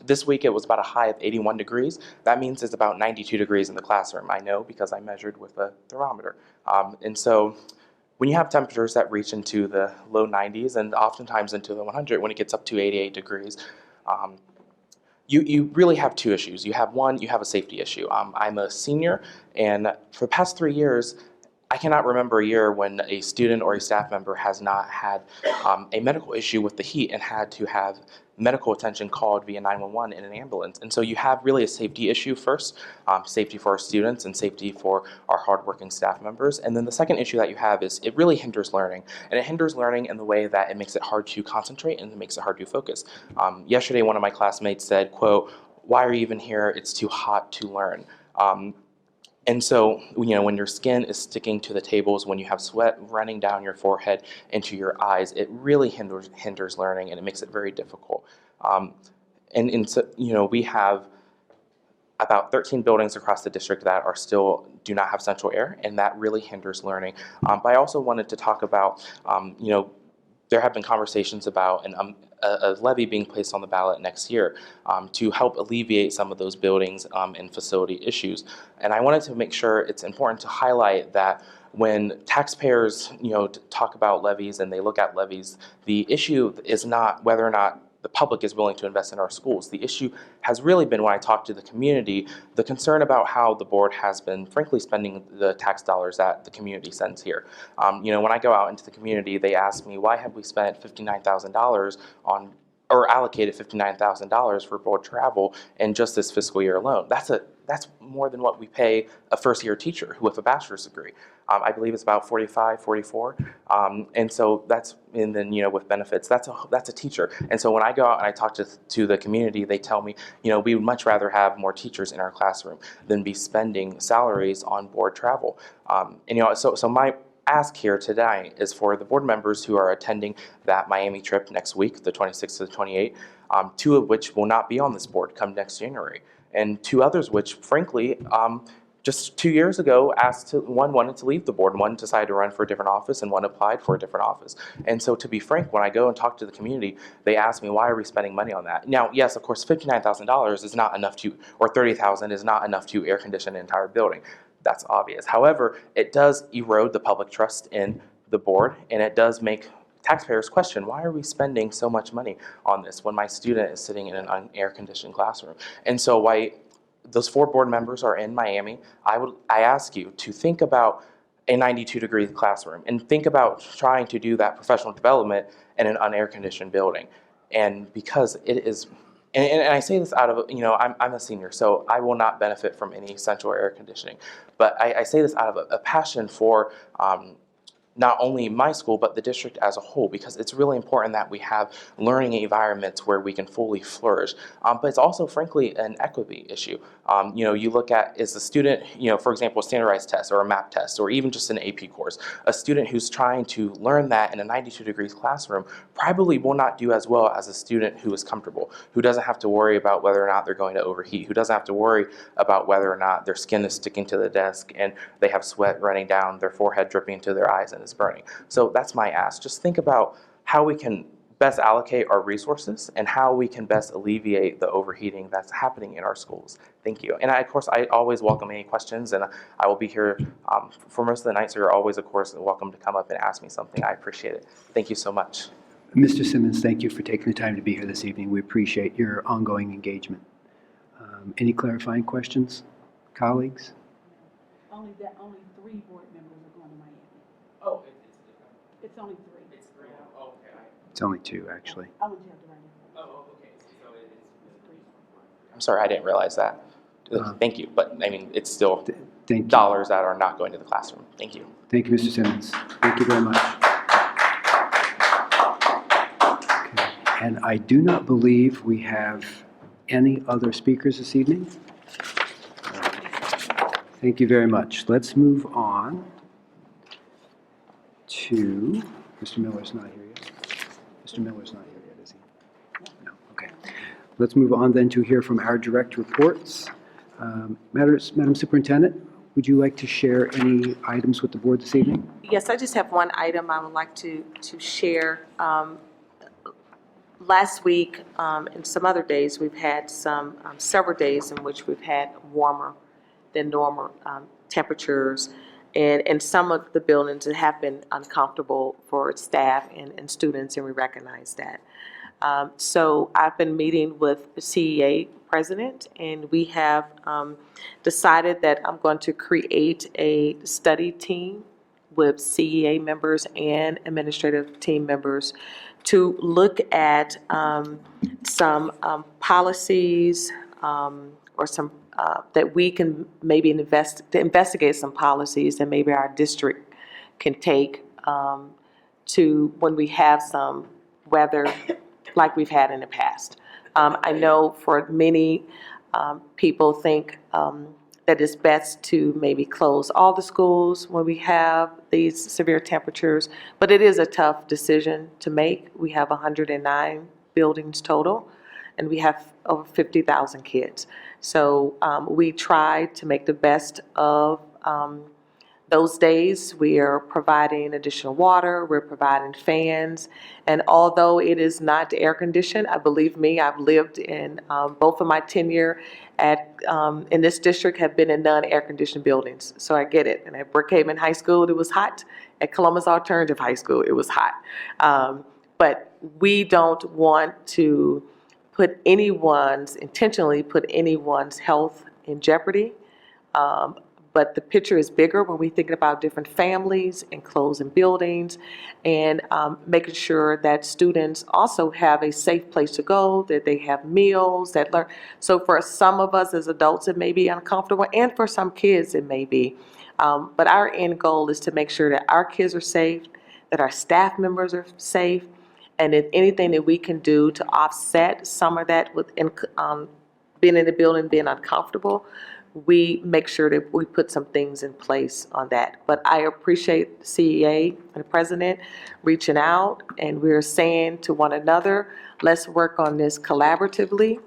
This week it was about a high of 81 degrees. That means it's about 92 degrees in the classroom. I know because I measured with a thermometer. And so when you have temperatures that reach into the low 90s and oftentimes into the 100 when it gets up to 88 degrees, you really have 2 issues. You have one, you have a safety issue. I'm a senior, and for the past 3 years, I cannot remember a year when a student or a staff member has not had a medical issue with the heat and had to have medical attention called via 911 in an ambulance. And so you have really a safety issue first, safety for our students and safety for our hardworking staff members. And then the second issue that you have is it really hinders learning. And it hinders learning in the way that it makes it hard to concentrate and it makes it hard to focus. Yesterday, one of my classmates said, quote, "Why are you even here? It's too hot to learn." And so, you know, when your skin is sticking to the tables, when you have sweat running down your forehead into your eyes, it really hinders learning, and it makes it very difficult. And so, you know, we have about 13 buildings across the district that are still do not have central air, and that really hinders learning. But I also wanted to talk about, you know, there have been conversations about a levy being placed on the ballot next year to help alleviate some of those buildings and facility issues. And I wanted to make sure it's important to highlight that when taxpayers, you know, talk about levies and they look at levies, the issue is not whether or not the public is willing to invest in our schools. The issue has really been, when I talk to the community, the concern about how the board has been, frankly, spending the tax dollars that the community sends here. You know, when I go out into the community, they ask me, why have we spent $59,000 on, or allocated $59,000 for board travel in just this fiscal year alone? That's more than what we pay a first-year teacher with a bachelor's degree. I believe it's about 45, 44. And so that's, and then, you know, with benefits, that's a teacher. And so when I go out and I talk to the community, they tell me, you know, we would much rather have more teachers in our classroom than be spending salaries on board travel. And, you know, so my ask here today is for the board members who are attending that Miami trip next week, the 26th to the 28th, 2 of which will not be on this board come next January. And 2 others which, frankly, just 2 years ago, one wanted to leave the board, one decided to run for a different office, and one applied for a different office. And so, to be frank, when I go and talk to the community, they ask me, why are we spending money on that? Now, yes, of course, $59,000 is not enough to, or $30,000 is not enough to air condition an entire building. That's obvious. However, it does erode the public trust in the board, and it does make taxpayers question, why are we spending so much money on this when my student is sitting in an unair-conditioned classroom? And so why those 4 board members are in Miami, I ask you to think about a 92-degree classroom and think about trying to do that professional development in an unair-conditioned building. And because it is and I say this out of, I'm a senior, so I will not benefit from any central air conditioning. But I say this out of a passion for not only my school, but the district as a whole, because it's really important that we have learning environments where we can fully flourish. But it's also, frankly, an equity issue. You look at, is the student, for example, a standardized test or a MAP test, or even just an AP course, a student who's trying to learn that in a 92 degrees classroom probably will not do as well as a student who is comfortable, who doesn't have to worry about whether or not they're going to overheat, who doesn't have to worry about whether or not their skin is sticking to the desk and they have sweat running down their forehead, dripping into their eyes, and is burning. So that's my ask. Just think about how we can best allocate our resources and how we can best alleviate the overheating that's happening in our schools. Thank you. And of course, I always welcome any questions, and I will be here for most of the night, so you're always, of course, welcome to come up and ask me something. I appreciate it. Thank you so much. Mr. Simmons, thank you for taking the time to be here this evening. We appreciate your ongoing engagement. Any clarifying questions, colleagues? Only 3 board members are going to Miami. Oh, It's only 3. it's 3 now. Oh, okay. It's only 2, actually. I want you to have to write it. Oh, okay. So I'm sorry, I didn't realize that. Thank you, but I mean, it's still dollars that are not going to the classroom. Thank you. Thank you, Mr. Simmons. Thank you very much. Okay. And I do not believe we have any other speakers this evening. Thank you very much. Let's move on to, Mr. Miller's not here yet. Mr. Miller's not here yet, is he? No, okay. Let's move on then to hear from our direct reports. Madam Superintendent, would you like to share any items with the board this evening? Yes, I just have one item I would like to share. Last week and some other days, we've had several days in which we've had warmer than normal temperatures. And some of the buildings have been uncomfortable for staff and students, and we recognize that. So I've been meeting with the CEA president, and we have decided that I'm going to create a study team with CEA members and administrative team members to look at some policies or some that we can maybe investigate some policies that maybe our district can take to when we have some weather like we've had in the past. I know for many people think that it's best to maybe close all the schools when we have these severe temperatures, but it is a tough decision to make. We have 109 buildings total, and we have over 50,000 kids. So we try to make the best of those days. We are providing additional water, we're providing fans, and although it is not air conditioned, believe me, I've lived in both of my tenure in this district have been in non-air conditioned buildings, so I get it. And at Brookhaven High School, it was hot. At Columbus Alternative High School, it was hot. But we don't want to intentionally put anyone's health in jeopardy. But the picture is bigger when we think about different families and closing buildings and making sure that students also have a safe place to go, that they have meals, that learn. So for some of us as adults, it may be uncomfortable, and for some kids, it may be. But our end goal is to make sure that our kids are safe, that our staff members are safe, and if anything that we can do to offset some of that with being in the building, being uncomfortable, we make sure that we put some things in place on that. But I appreciate the CEA and the president reaching out, and we're saying to one another, let's work on this collaboratively.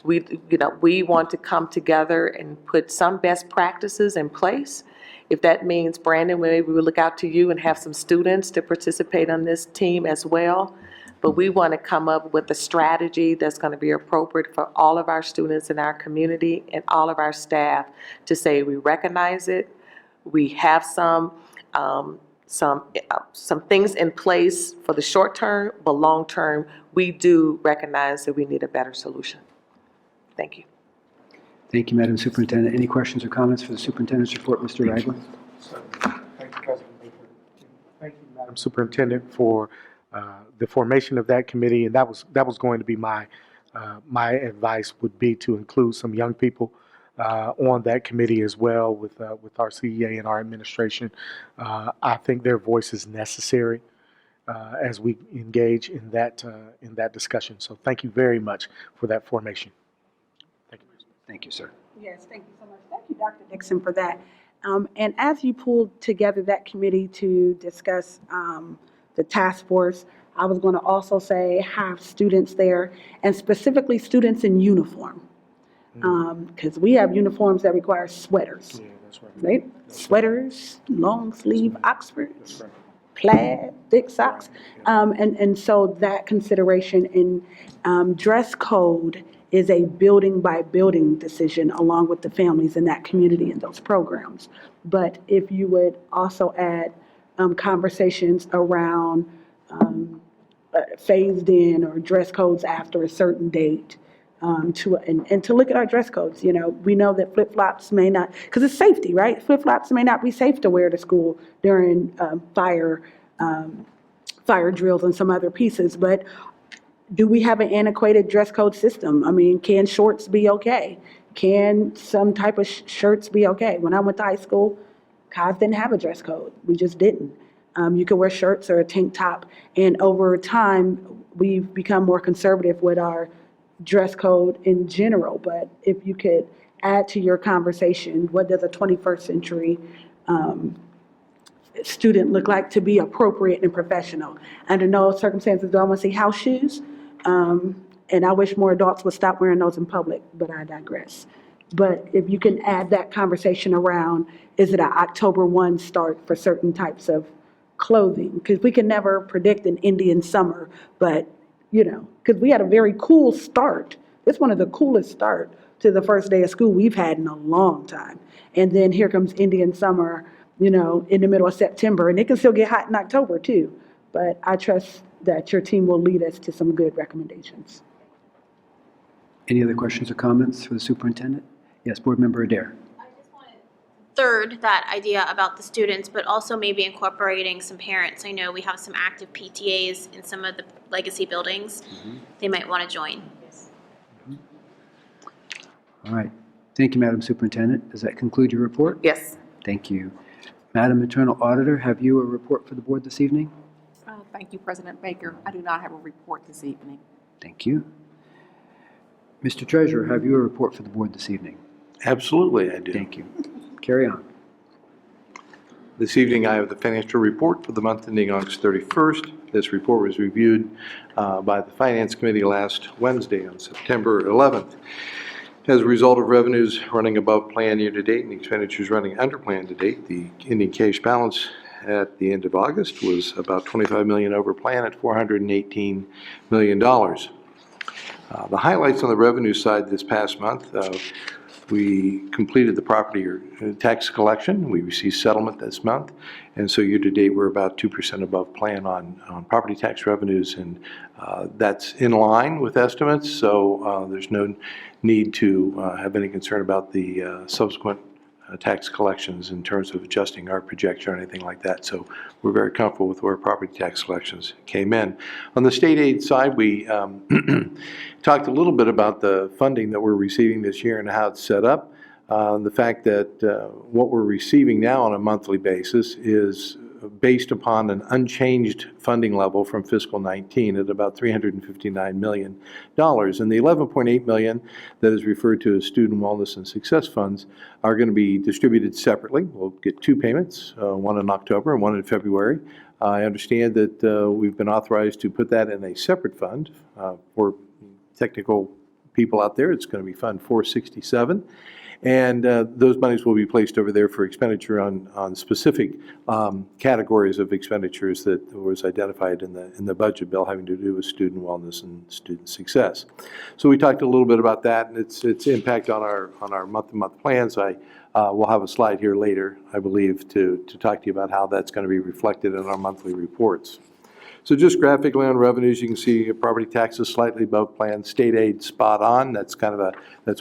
We want to come together and put some best practices in place. If that means, Brandon, maybe we will look out to you and have some students to participate on this team as well. But we want to come up with a strategy that's going to be appropriate for all of our students in our community and all of our staff to say we recognize it. We have some things in place for the short term, but long term, we do recognize that we need a better solution. Thank you. Thank you, Madam Superintendent. Any questions or comments for the superintendent's report, Mr. Ragland? Thank you, President Baker. Thank you, Madam Superintendent, for the formation of that committee, and that was going to be my my advice would be to include some young people on that committee as well with our CEA and our administration. I think their voice is necessary as we engage in that discussion. So thank you very much for that formation. Thank you. Thank you, sir. Yes, thank you so much. Thank you, Dr. Dixon, for that. And as you pulled together that committee to discuss the task force, I was going to also say have students there, and specifically students in uniform. Because we have uniforms that require sweaters, Yeah, that's right. right? Sweaters, long sleeve Oxfords, plaid, thick socks. And so that consideration in dress code is a building by building decision along with the families in that community and those programs. But if you would also add conversations around phased in or dress codes after a certain date, to look at our dress codes. You know, we know that flip-flops may not, because it's safety, right? Flip-flops may not be safe to wear to school during fire drills and some other pieces, but do we have an antiquated dress code system? I mean, can shorts be okay? Can some type of shirts be okay? When I went to high school, Cos didn't have a dress code. We just didn't. You could wear shirts or a tank top, and over time, we've become more conservative with our dress code in general. But if you could add to your conversation, what does a 21st century student look like to be appropriate and professional? Under no circumstances do I want to see house shoes. And I wish more adults would stop wearing those in public, but I digress. But if you can add that conversation around, is it an October 1 start for certain types of clothing? Because we can never predict an Indian summer, but, you know, because we had a very cool start. It's one of the coolest start to the first day of school we've had in a long time. And then here comes Indian summer, you know, in the middle of September, and it can still get hot in October too. But I trust that your team will lead us to some good recommendations. Any other questions or comments for the superintendent? Yes, Board Member Adair. Third, that idea about the students, but also maybe incorporating some parents. I know we have some active PTAs in some of the legacy buildings. They might want to join. All right. Thank you, Madam Superintendent. Does that conclude your report? Yes. Thank you. Madam Internal Auditor, have you a report for the board this evening? Thank you, President Baker. I do not have a report this evening. Thank you. Mr. Treasurer, have you a report for the board this evening? Absolutely, I do. Thank you. Carry on. This evening, I have the financial report for the month ending August 31st. This report was reviewed by the Finance Committee last Wednesday on September 11th. As a result of revenues running above plan year-to-date and expenditures running under plan to date, the ending cash balance at the end of August was about $25 million over plan at $418 million. The highlights on the revenue side this past month, we completed the property or tax collection. We received settlement this month, and so year-to-date we're about 2% above plan on property tax revenues, and that's in line with estimates, so there's no need to have any concern about the subsequent tax collections in terms of adjusting our projection or anything like that. So we're very comfortable with where property tax collections came in. On the state aid side, we talked a little bit about the funding that we're receiving this year and how it's set up. The fact that what we're receiving now on a monthly basis is based upon an unchanged funding level from fiscal 19 at about $359 million. And the $11.8 million that is referred to as student wellness and success funds are going to be distributed separately. We'll get two payments, one in October and one in February. I understand that we've been authorized to put that in a separate fund. For technical people out there, it's going to be Fund 467. And those monies will be placed over there for expenditure on specific categories of expenditures that was identified in the budget bill having to do with student wellness and student success. So we talked a little bit about that and its impact on our month-to-month plans. I will have a slide here later, I believe, to talk to you about how that's going to be reflected in our monthly reports. So just graphically on revenues, you can see property taxes slightly above plan, state aid spot on. That's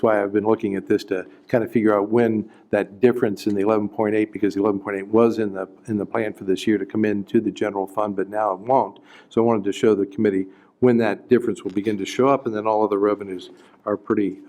why I've been looking at this to kind of figure out when that difference in the 11.8, because the 11.8 was in the plan for this year to come into the general fund, but now it won't. So I wanted to show the committee when that difference will begin to show up, and then all of the revenues are pretty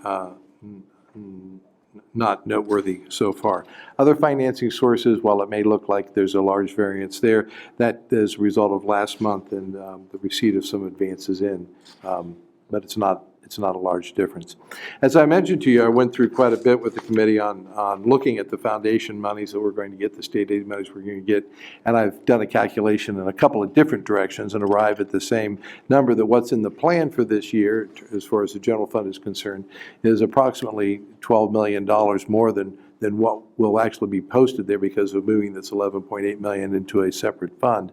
not noteworthy so far. Other financing sources, while it may look like there's a large variance there, that is a result of last month and the receipt of some advances in, but it's not a large difference. As I mentioned to you, I went through quite a bit with the committee on looking at the foundation monies that we're going to get, the state aid monies we're going to get, and I've done a calculation in a couple of different directions and arrived at the same number, that what's in the plan for this year, as far as the general fund is concerned, is approximately $12 million more than what will actually be posted there because of moving this $11.8 million into a separate fund.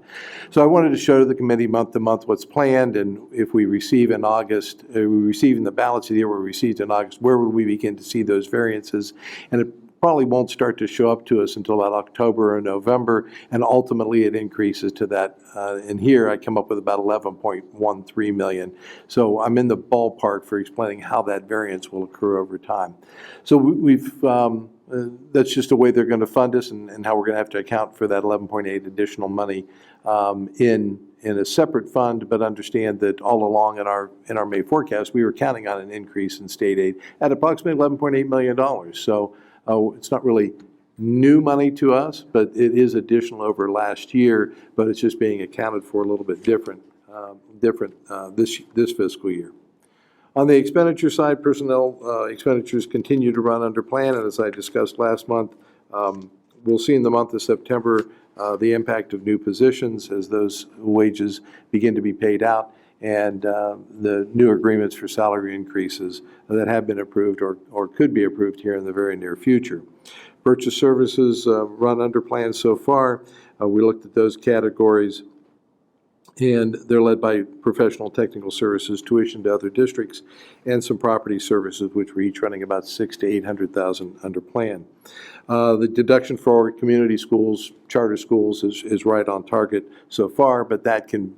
So I wanted to show to the committee month to month what's planned, and if we receive in August, we receive in the balance of the year we received in August, where would we begin to see those variances? And it probably won't start to show up to us until about October or November, and ultimately it increases to that. And here I come up with about $11.13 million. So I'm in the ballpark for explaining how that variance will occur over time. So that's just the way they're going to fund us, and how we're going to have to account for that 11.8 additional money in a separate fund, but understand that all along in our May forecast, we were counting on an increase in state aid at approximately $11.8 million. So it's not really new money to us, but it is additional over last year, but it's just being accounted for a little bit different this fiscal year. On the expenditure side, personnel expenditures continue to run under plan, and as I discussed last month, we'll see in the month of September the impact of new positions as those wages begin to be paid out, and the new agreements for salary increases that have been approved or could be approved here in the very near future. Purchase services run under plan so far. We looked at those categories, and they're led by professional technical services, tuition to other districts, and some property services, which were each running about $600,000 to $800,000 under plan. The deduction for our community schools, charter schools, is right on target so far, but that can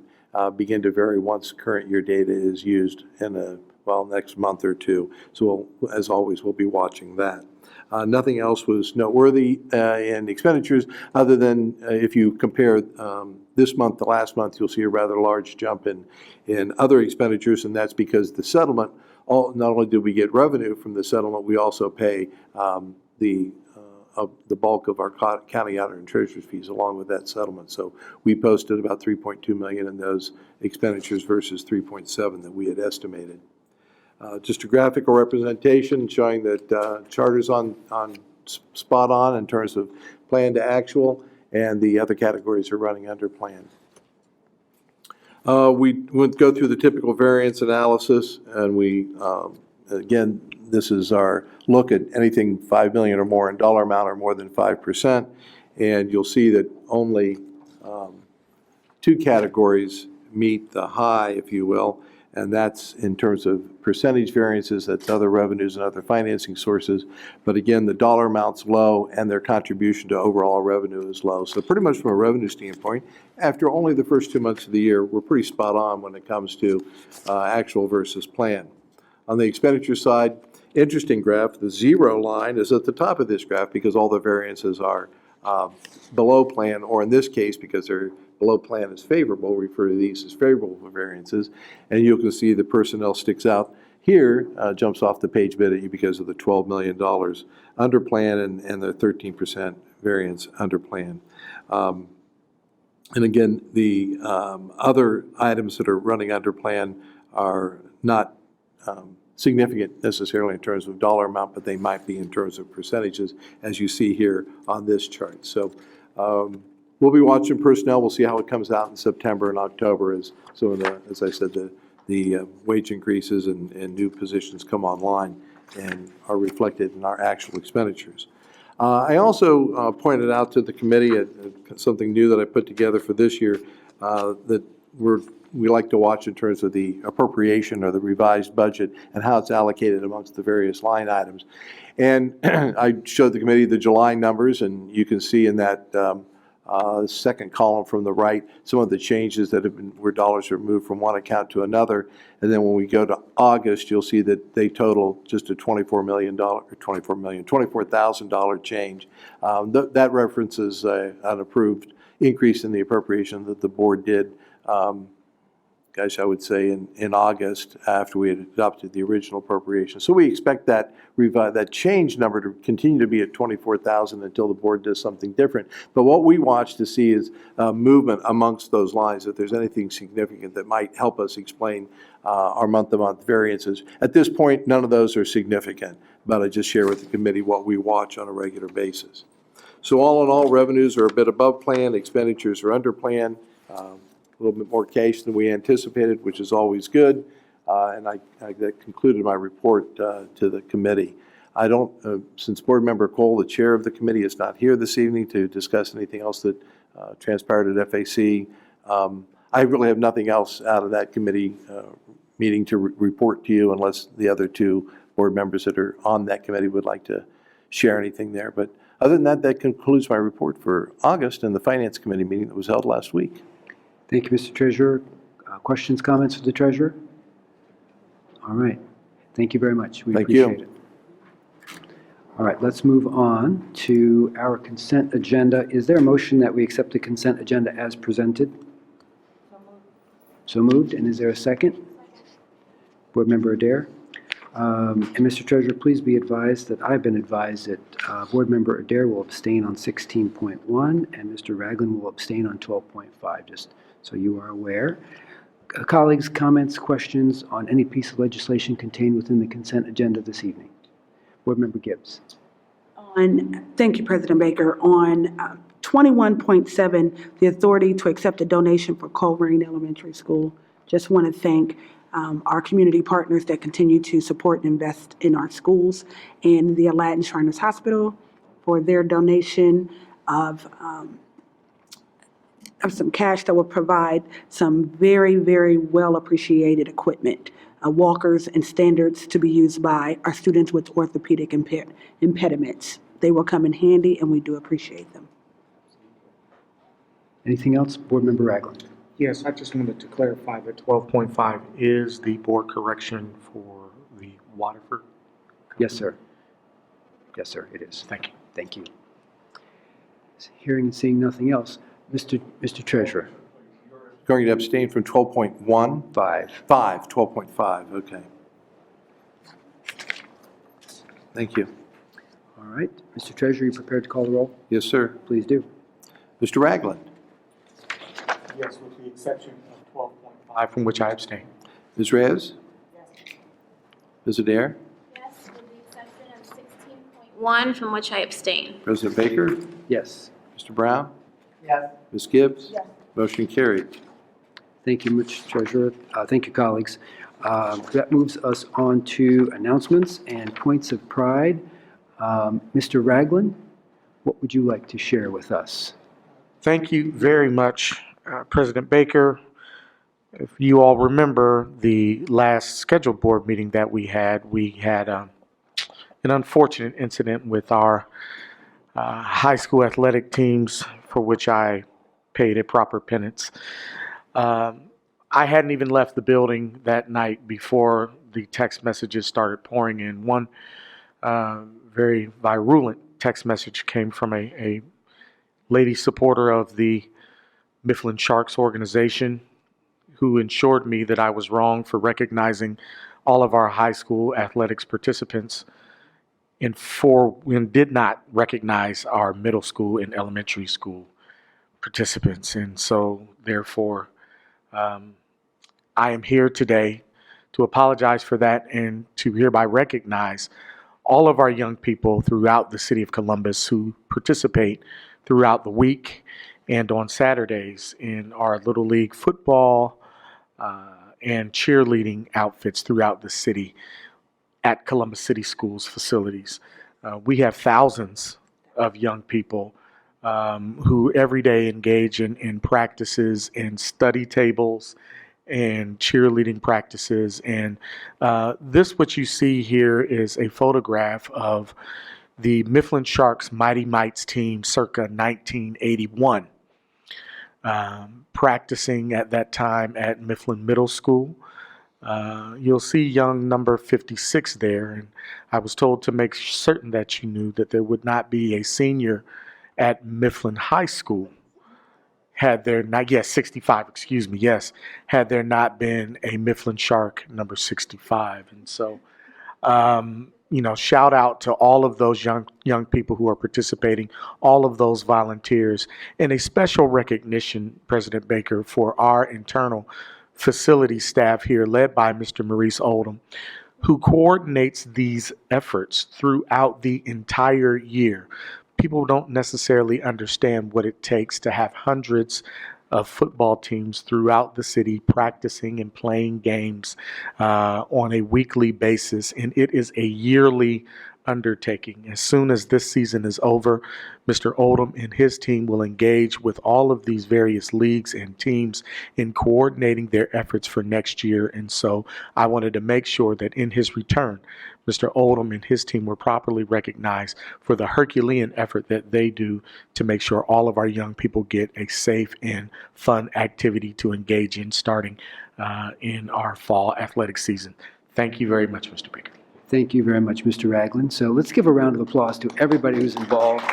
begin to vary once current year data is used in next month or two. So as always, we'll be watching that. Nothing else was noteworthy in expenditures, other than if you compare this month to last month, you'll see a rather large jump in other expenditures, and that's because the settlement, not only did we get revenue from the settlement, we also pay the bulk of our county auditor and treasurer's fees along with that settlement. So we posted about $3.2 million in those expenditures versus $3.7 that we had estimated. Just a graphical representation showing that charter's on spot on in terms of plan to actual, and the other categories are running under plan. We would go through the typical variance analysis, and we, again, this is our look at anything $5 million or more in dollar amount or more than 5%, and you'll see that only two categories meet the high, if you will, and that's in terms of percentage variances, that's other revenues and other financing sources. But again, the dollar amount's low and their contribution to overall revenue is low. So pretty much from a revenue standpoint, after only the first 2 months of the year, we're pretty spot on when it comes to actual versus plan. On the expenditure side, interesting graph, the zero line is at the top of this graph because all the variances are below plan, or in this case, because they're below plan is favorable, we refer to these as favorable variances, and you can see the personnel sticks out here, jumps off the page a bit at you because of the $12 million under plan and the 13% variance under plan. And again, the other items that are running under plan are not significant necessarily in terms of dollar amount, but they might be in terms of percentages, as you see here on this chart. So we'll be watching personnel. We'll see how it comes out in September and October as some of the, as I said, the wage increases and new positions come online and are reflected in our actual expenditures. I also pointed out to the committee something new that I put together for this year that we like to watch in terms of the appropriation or the revised budget and how it's allocated amongst the various line items. And I showed the committee the July numbers, and you can see in that second column from the right some of the changes that have been where dollars are moved from one account to another. And then when we go to August, you'll see that they total just a $24,000 change. That references an approved increase in the appropriation that the board did a I would say in August after we had adopted the original appropriation. So we expect that that change number to continue to be at 24,000 until the board does something different. But what we watch to see is movement amongst those lines, if there's anything significant that might help us explain our month-to-month variances. At this point, none of those are significant, but I just share with the committee what we watch on a regular basis. So all in all, revenues are a bit above plan, expenditures are under plan, a little bit more cash than we anticipated, which is always good. And that concluded my report to the committee. I don't, since Board Member Cole, the chair of the committee, is not here this evening to discuss anything else that transpired at FAC, I really have nothing else out of that committee meeting to report to you unless the other two board members that are on that committee would like to share anything there. But other than that, that concludes my report for August and the Finance Committee meeting that was held last week. Thank you, Mr. Treasurer. Questions, comments for the Treasurer? All right. Thank you very much. We appreciate it. All right, let's move on to our consent agenda. Is there a motion that we accept the consent agenda as presented? So moved. And is there a second? Board Member Adair. And Mr. Treasurer, please be advised that I've been advised that Board Member Adair will abstain on 16.1 and Mr. Ragland will abstain on 12.5, just so you are aware. Colleagues, comments, questions on any piece of legislation contained within the consent agenda this evening? Board Member Gibbs. Thank you, President Baker. On 21.7, the authority to accept a donation for Coleraine Elementary School. Just want to thank our community partners that continue to support and invest in our schools, and the Aladdin Shriners Hospital for their donation of some cash that will provide some very, very well appreciated equipment, walkers and standards to be used by our students with orthopedic impediments. They will come in handy, and we do appreciate them. Anything else? Board Member Ragland. Yes, I just wanted to clarify that 12.5 is the board correction for the Waterford. Yes, sir. Yes, sir, it is. Thank you. Thank you. Hearing and seeing nothing else, Mr. Treasurer. Going to abstain from 12.1? 12.5, okay. Thank you. All right. Mr. Treasurer, you prepared to call the roll? Yes, sir. Please do. Mr. Ragland. Yes, with the exception of 12.5, from which I abstain. Ms. Reyes? Yes. Ms. Adair? Yes, with the exception of 16.1, from which I abstain. President Baker? Yes. Mr. Brown? Yes. Ms. Gibbs? Yes. Motion carried. Thank you, Mr. Treasurer. Thank you, colleagues. That moves us on to announcements and points of pride. Mr. Ragland, what would you like to share with us? Thank you very much, President Baker. If you all remember the last scheduled board meeting that we had an unfortunate incident with our high school athletic teams, for which I paid a proper penance. I hadn't even left the building that night before the text messages started pouring in. One very virulent text message came from a lady supporter of the Mifflin Sharks organization, who assured me that I was wrong for recognizing all of our high school athletics participants and did not recognize our middle school and elementary school participants. And so, therefore, I am here today to apologize for that and to hereby recognize all of our young people throughout the city of Columbus who participate throughout the week and on Saturdays in our Little League football and cheerleading outfits throughout the city at Columbus City Schools facilities. We have thousands of young people who every day engage in practices and study tables and cheerleading practices. And what you see here is a photograph of the Mifflin Sharks Mighty Mites team circa 1981, practicing at that time at Mifflin Middle School. You'll see young number 56 there, and I was told to make certain that you knew that there would not be a senior at Mifflin High School had there not, yes, 65, excuse me, yes, had there not been a Mifflin Shark number 65. And so, you know, shout out to all of those young people who are participating, all of those volunteers, and a special recognition, President Baker, for our internal facility staff here, led by Mr. Maurice Oldham, who coordinates these efforts throughout the entire year. People don't necessarily understand what it takes to have hundreds of football teams throughout the city practicing and playing games on a weekly basis, and it is a yearly undertaking. As soon as this season is over, Mr. Oldham and his team will engage with all of these various leagues and teams in coordinating their efforts for next year. And so I wanted to make sure that in his return, Mr. Oldham and his team were properly recognized for the Herculean effort that they do to make sure all of our young people get a safe and fun activity to engage in starting in our fall athletic season. Thank you very much, Mr. Baker. Thank you very much, Mr. Ragland. So let's give a round of applause to everybody who's involved.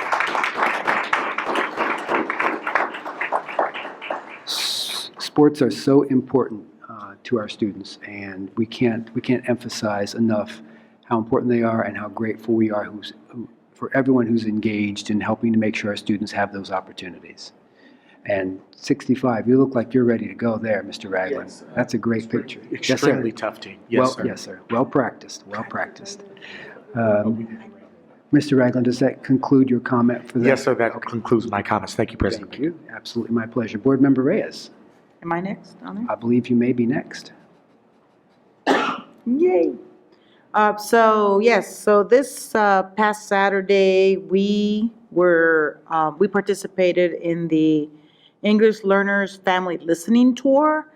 Sports are so important to our students, and we can't emphasize enough how important they are and how grateful we are for everyone who's engaged in helping to make sure our students have those opportunities. And 65, you look like you're ready to go there, Mr. Ragland. Yes, that's a great picture. Extremely tough team. Yes, sir. Yes, sir. Well practiced, well practiced. Mr. Ragland, does that conclude your comment for that? Yes, sir. That concludes my comments. Thank you, President. Thank you. Absolutely my pleasure. Board Member Reyes, Am I next on there? I believe you may be next. Yay. So this past Saturday, we participated in the English Learners Family Listening Tour.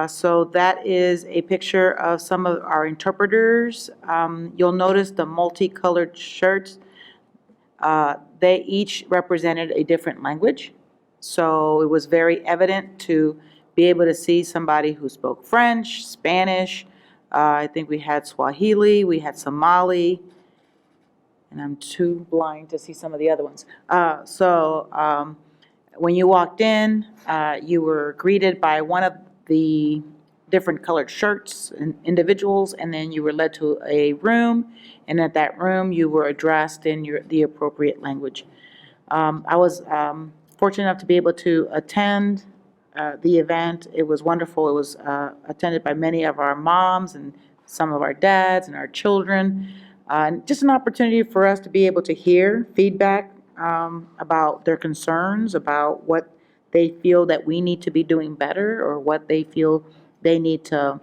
So that is a picture of some of our interpreters. You'll notice the multicolored shirts. They each represented a different language. So it was very evident to be able to see somebody who spoke French, Spanish. I think we had Swahili, we had Somali, and I'm too blind to see some of the other ones. When you walked in, you were greeted by one of the different colored shirts and individuals, and then you were led to a room, and at that room, you were addressed in the appropriate language. I was fortunate enough to be able to attend the event. It was wonderful. It was attended by many of our moms and some of our dads and our children. And just an opportunity for us to be able to hear feedback about their concerns, about what they feel that we need to be doing better, or what they feel they need to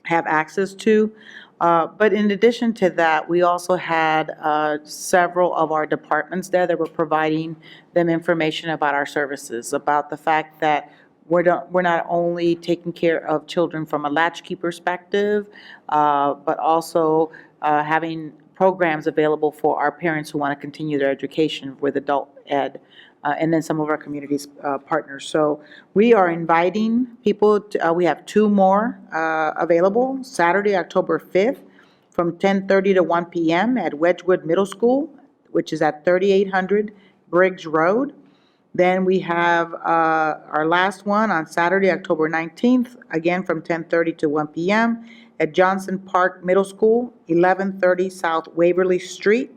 have access to. But in addition to that, we also had several of our departments there that were providing them information about our services, about the fact that we're not only taking care of children from a latchkey perspective, but also having programs available for our parents who want to continue their education with adult ed, and then some of our community's partners. So we are inviting people, we have 2 more available, Saturday, October 5th, from 10:30 to 1 p.m. at Wedgwood Middle School, which is at 3800 Briggs Road. Then we have our last one on Saturday, October 19th, again from 10:30 to 1 p.m. at Johnson Park Middle School, 1130 South Waverly Street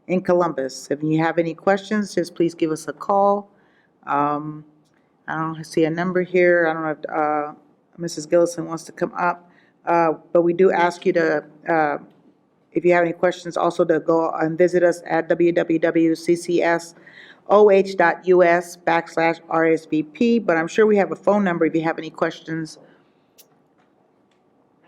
in Columbus. If you have any questions, just please give us a call. I don't see a number here. I don't know if Mrs. Gillison wants to come up. But we do ask you to, if you have any questions, also to go and visit us at www.ccsoh.us/RSVP. But I'm sure we have a phone number if you have any questions.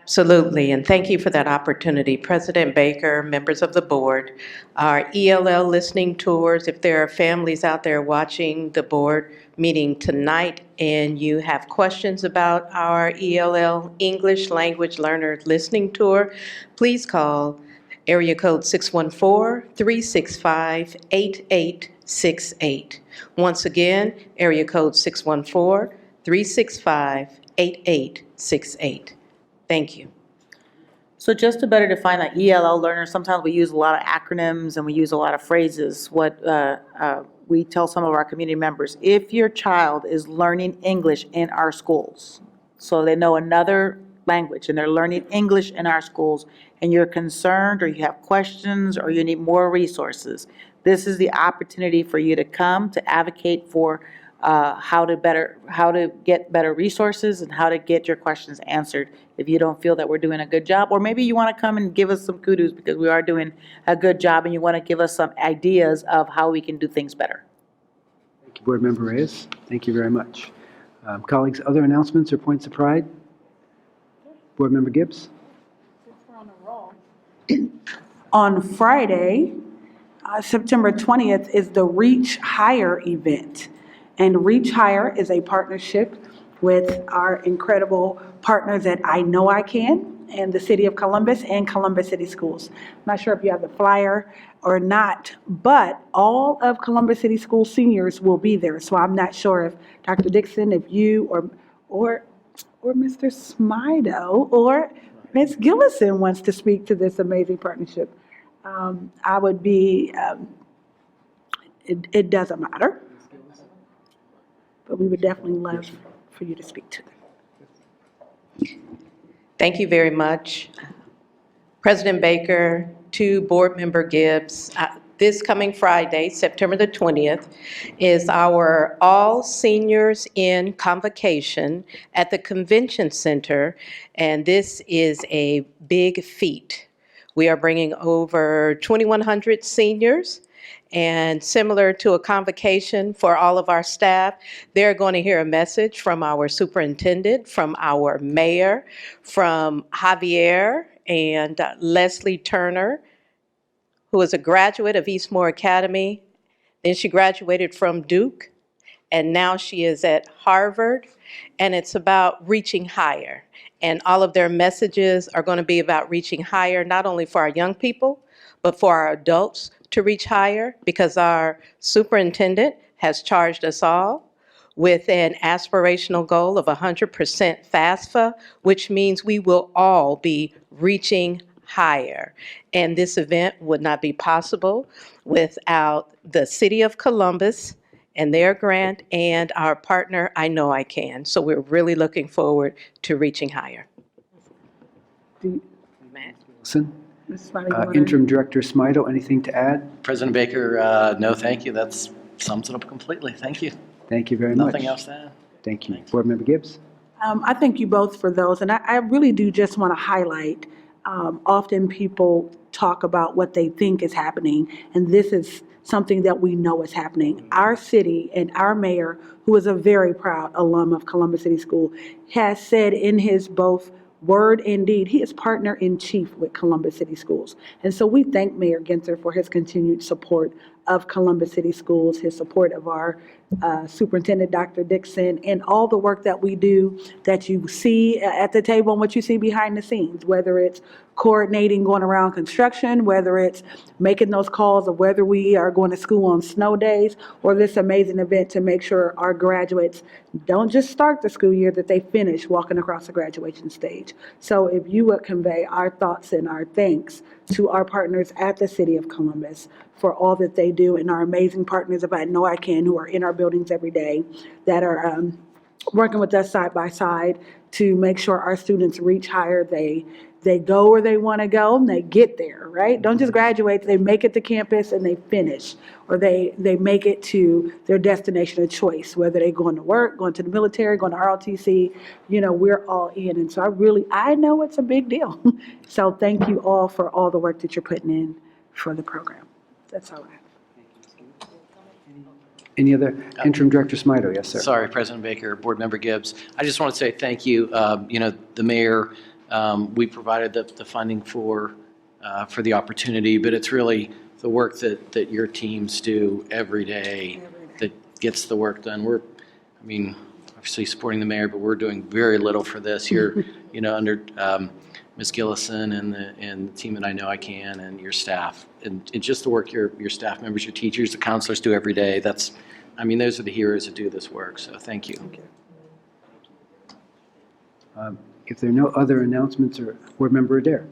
Absolutely, and thank you for that opportunity. President Baker, members of the board, our ELL listening tours, if there are families out there watching the board meeting tonight and you have questions about our ELL English Language Learner Listening Tour, please call area code 614-365-8868. Once again, area code 614-365-8868. Thank you. So just to better define that ELL learner, sometimes we use a lot of acronyms and we use a lot of phrases. What we tell some of our community members, if your child is learning English in our schools, so they know another language and they're learning English in our schools, and you're concerned or you have questions or you need more resources, this is the opportunity for you to come to advocate for how to get better resources and how to get your questions answered if you don't feel that we're doing a good job. Or maybe you want to come and give us some kudos because we are doing a good job and you want to give us some ideas of how we can do things better. Thank you, Board Member Reyes. Thank you very much. Colleagues, other announcements or points of pride? Board Member Gibbs? On Friday, September 20th, is the Reach Higher event. And Reach Higher is a partnership with our incredible partners at I Know I Can and the City of Columbus and Columbus City Schools. I'm not sure if you have the flyer or not, but all of Columbus City School seniors will be there. So I'm not sure if Dr. Dixon, if you or Mr. Smido or Ms. Gillison wants to speak to this amazing partnership. I would be, it doesn't matter, but we would definitely love for you to speak to them. Thank you very much. President Baker, to Board Member Gibbs, this coming Friday, September the 20th, is our All Seniors in Convocation at the Convention Center, and this is a big feat. We are bringing over 2,100 seniors, and similar to a convocation for all of our staff, they're going to hear a message from our superintendent, from our mayor, from Javier and Leslie Turner, who is a graduate of Eastmoor Academy. Then she graduated from Duke, and now she is at Harvard, and it's about reaching higher. And all of their messages are going to be about reaching higher, not only for our young people, but for our adults to reach higher, because our superintendent has charged us all with an aspirational goal of 100% FAFSA, which means we will all be reaching higher. And this event would not be possible without the City of Columbus and their grant and our partner, I Know I Can. So we're really looking forward to reaching higher. Listen. Interim Director Smido, anything to add? President Baker, no, thank you. That sums it up completely. Thank you. Thank you very much. Nothing else to add. Thank you. Board Member Gibbs? I thank you both for those, and I really do just want to highlight, often people talk about what they think is happening, and this is something that we know is happening. Our city and our mayor, who is a very proud alum of Columbus City School, has said in his both word and deed, he is partner-in-chief with Columbus City Schools. And so we thank Mayor Ginther for his continued support of Columbus City Schools, his support of our Superintendent, Dr. Dixon, and all the work that we do that you see at the table and what you see behind the scenes, whether it's coordinating going around construction, whether it's making those calls of whether we are going to school on snow days, or this amazing event to make sure our graduates don't just start the school year, that they finish walking across the graduation stage. So if you would convey our thoughts and our thanks to our partners at the City of Columbus for all that they do, and our amazing partners of I Know I Can, who are in our buildings every day, that are working with us side by side to make sure our students reach higher. They go where they want to go and they get there, right? Don't just graduate, they make it to campus and they finish, or they make it to their destination of choice, whether they're going to work, going to the military, going to ROTC, we're all in. And so I know it's a big deal. So thank you all for all the work that you're putting in for the program. That's all I have. Any other? Interim Director Smido, yes, sir. Sorry, President Baker, Board Member Gibbs. I just want to say thank you. The mayor, we provided the funding for the opportunity, but it's really the work that your teams do every day that gets the work done. Obviously supporting the mayor, but we're doing very little for this. You're, under Ms. Gillison and the team that I Know I Can, and your staff, and just the work your staff members, your teachers, the counselors do every day. Those are the heroes that do this work. So thank you. If there are no other announcements, or Board Member Adair.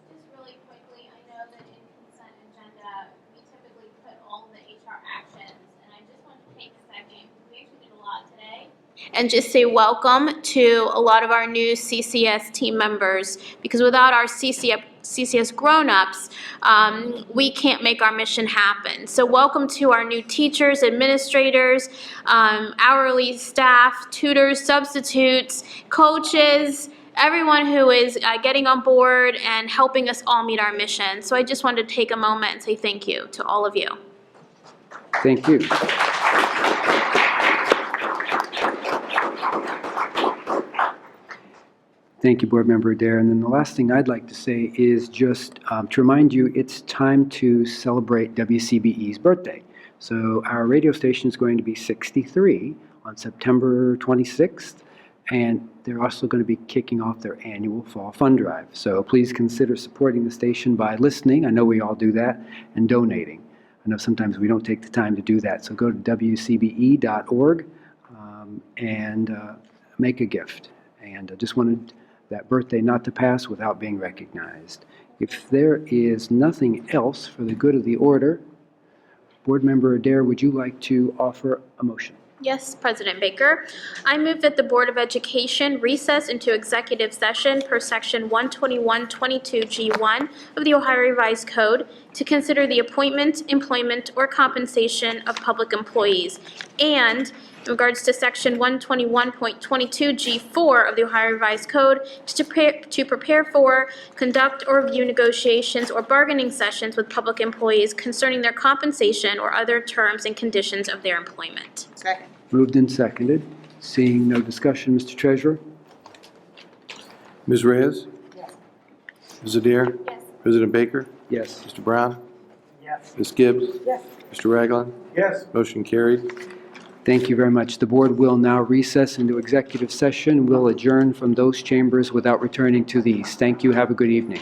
Just really quickly, I know that in consent agenda, we typically put all the HR actions and just say welcome to a lot of our new CCS team members, because without our CCS grown-ups, we can't make our mission happen. So welcome to our new teachers, administrators, hourly staff, tutors, substitutes, coaches, everyone who is getting on board and helping us all meet our mission. So I just wanted to take a moment and say thank you to all of you. Thank you. Thank you, Board Member Adair. And then the last thing I'd like to say is just to remind you, it's time to celebrate WCBE's birthday. So our radio station is going to be 63 on September 26th, and they're also going to be kicking off their annual Fall Fund Drive. So please consider supporting the station by listening. I know we all do that, and donating. I know sometimes we don't take the time to do that. So go to wcbe.org and make a gift. And I just wanted that birthday not to pass without being recognized. If there is nothing else for the good of the order, Board Member Adair, would you like to offer a motion? Yes, President Baker. I move that the Board of Education recess into executive session per Section 12122G1 of the Ohio Revised Code to consider the appointment, employment, or compensation of public employees, and in regards to Section 121.22G4 of the Ohio Revised Code to prepare for, conduct, or review negotiations or bargaining sessions with public employees concerning their compensation or other terms and conditions of their employment. Second. Moved and seconded. Seeing no discussion, Mr. Treasurer? Ms. Reyes? Yes. Ms. Adair? Yes. President Baker? Yes. Mr. Brown? Yes. Ms. Gibbs? Yes. Mr. Ragland? Yes. Motion carried. Thank you very much. The board will now recess into executive session. We'll adjourn from those chambers without returning to these. Thank you. Have a good evening.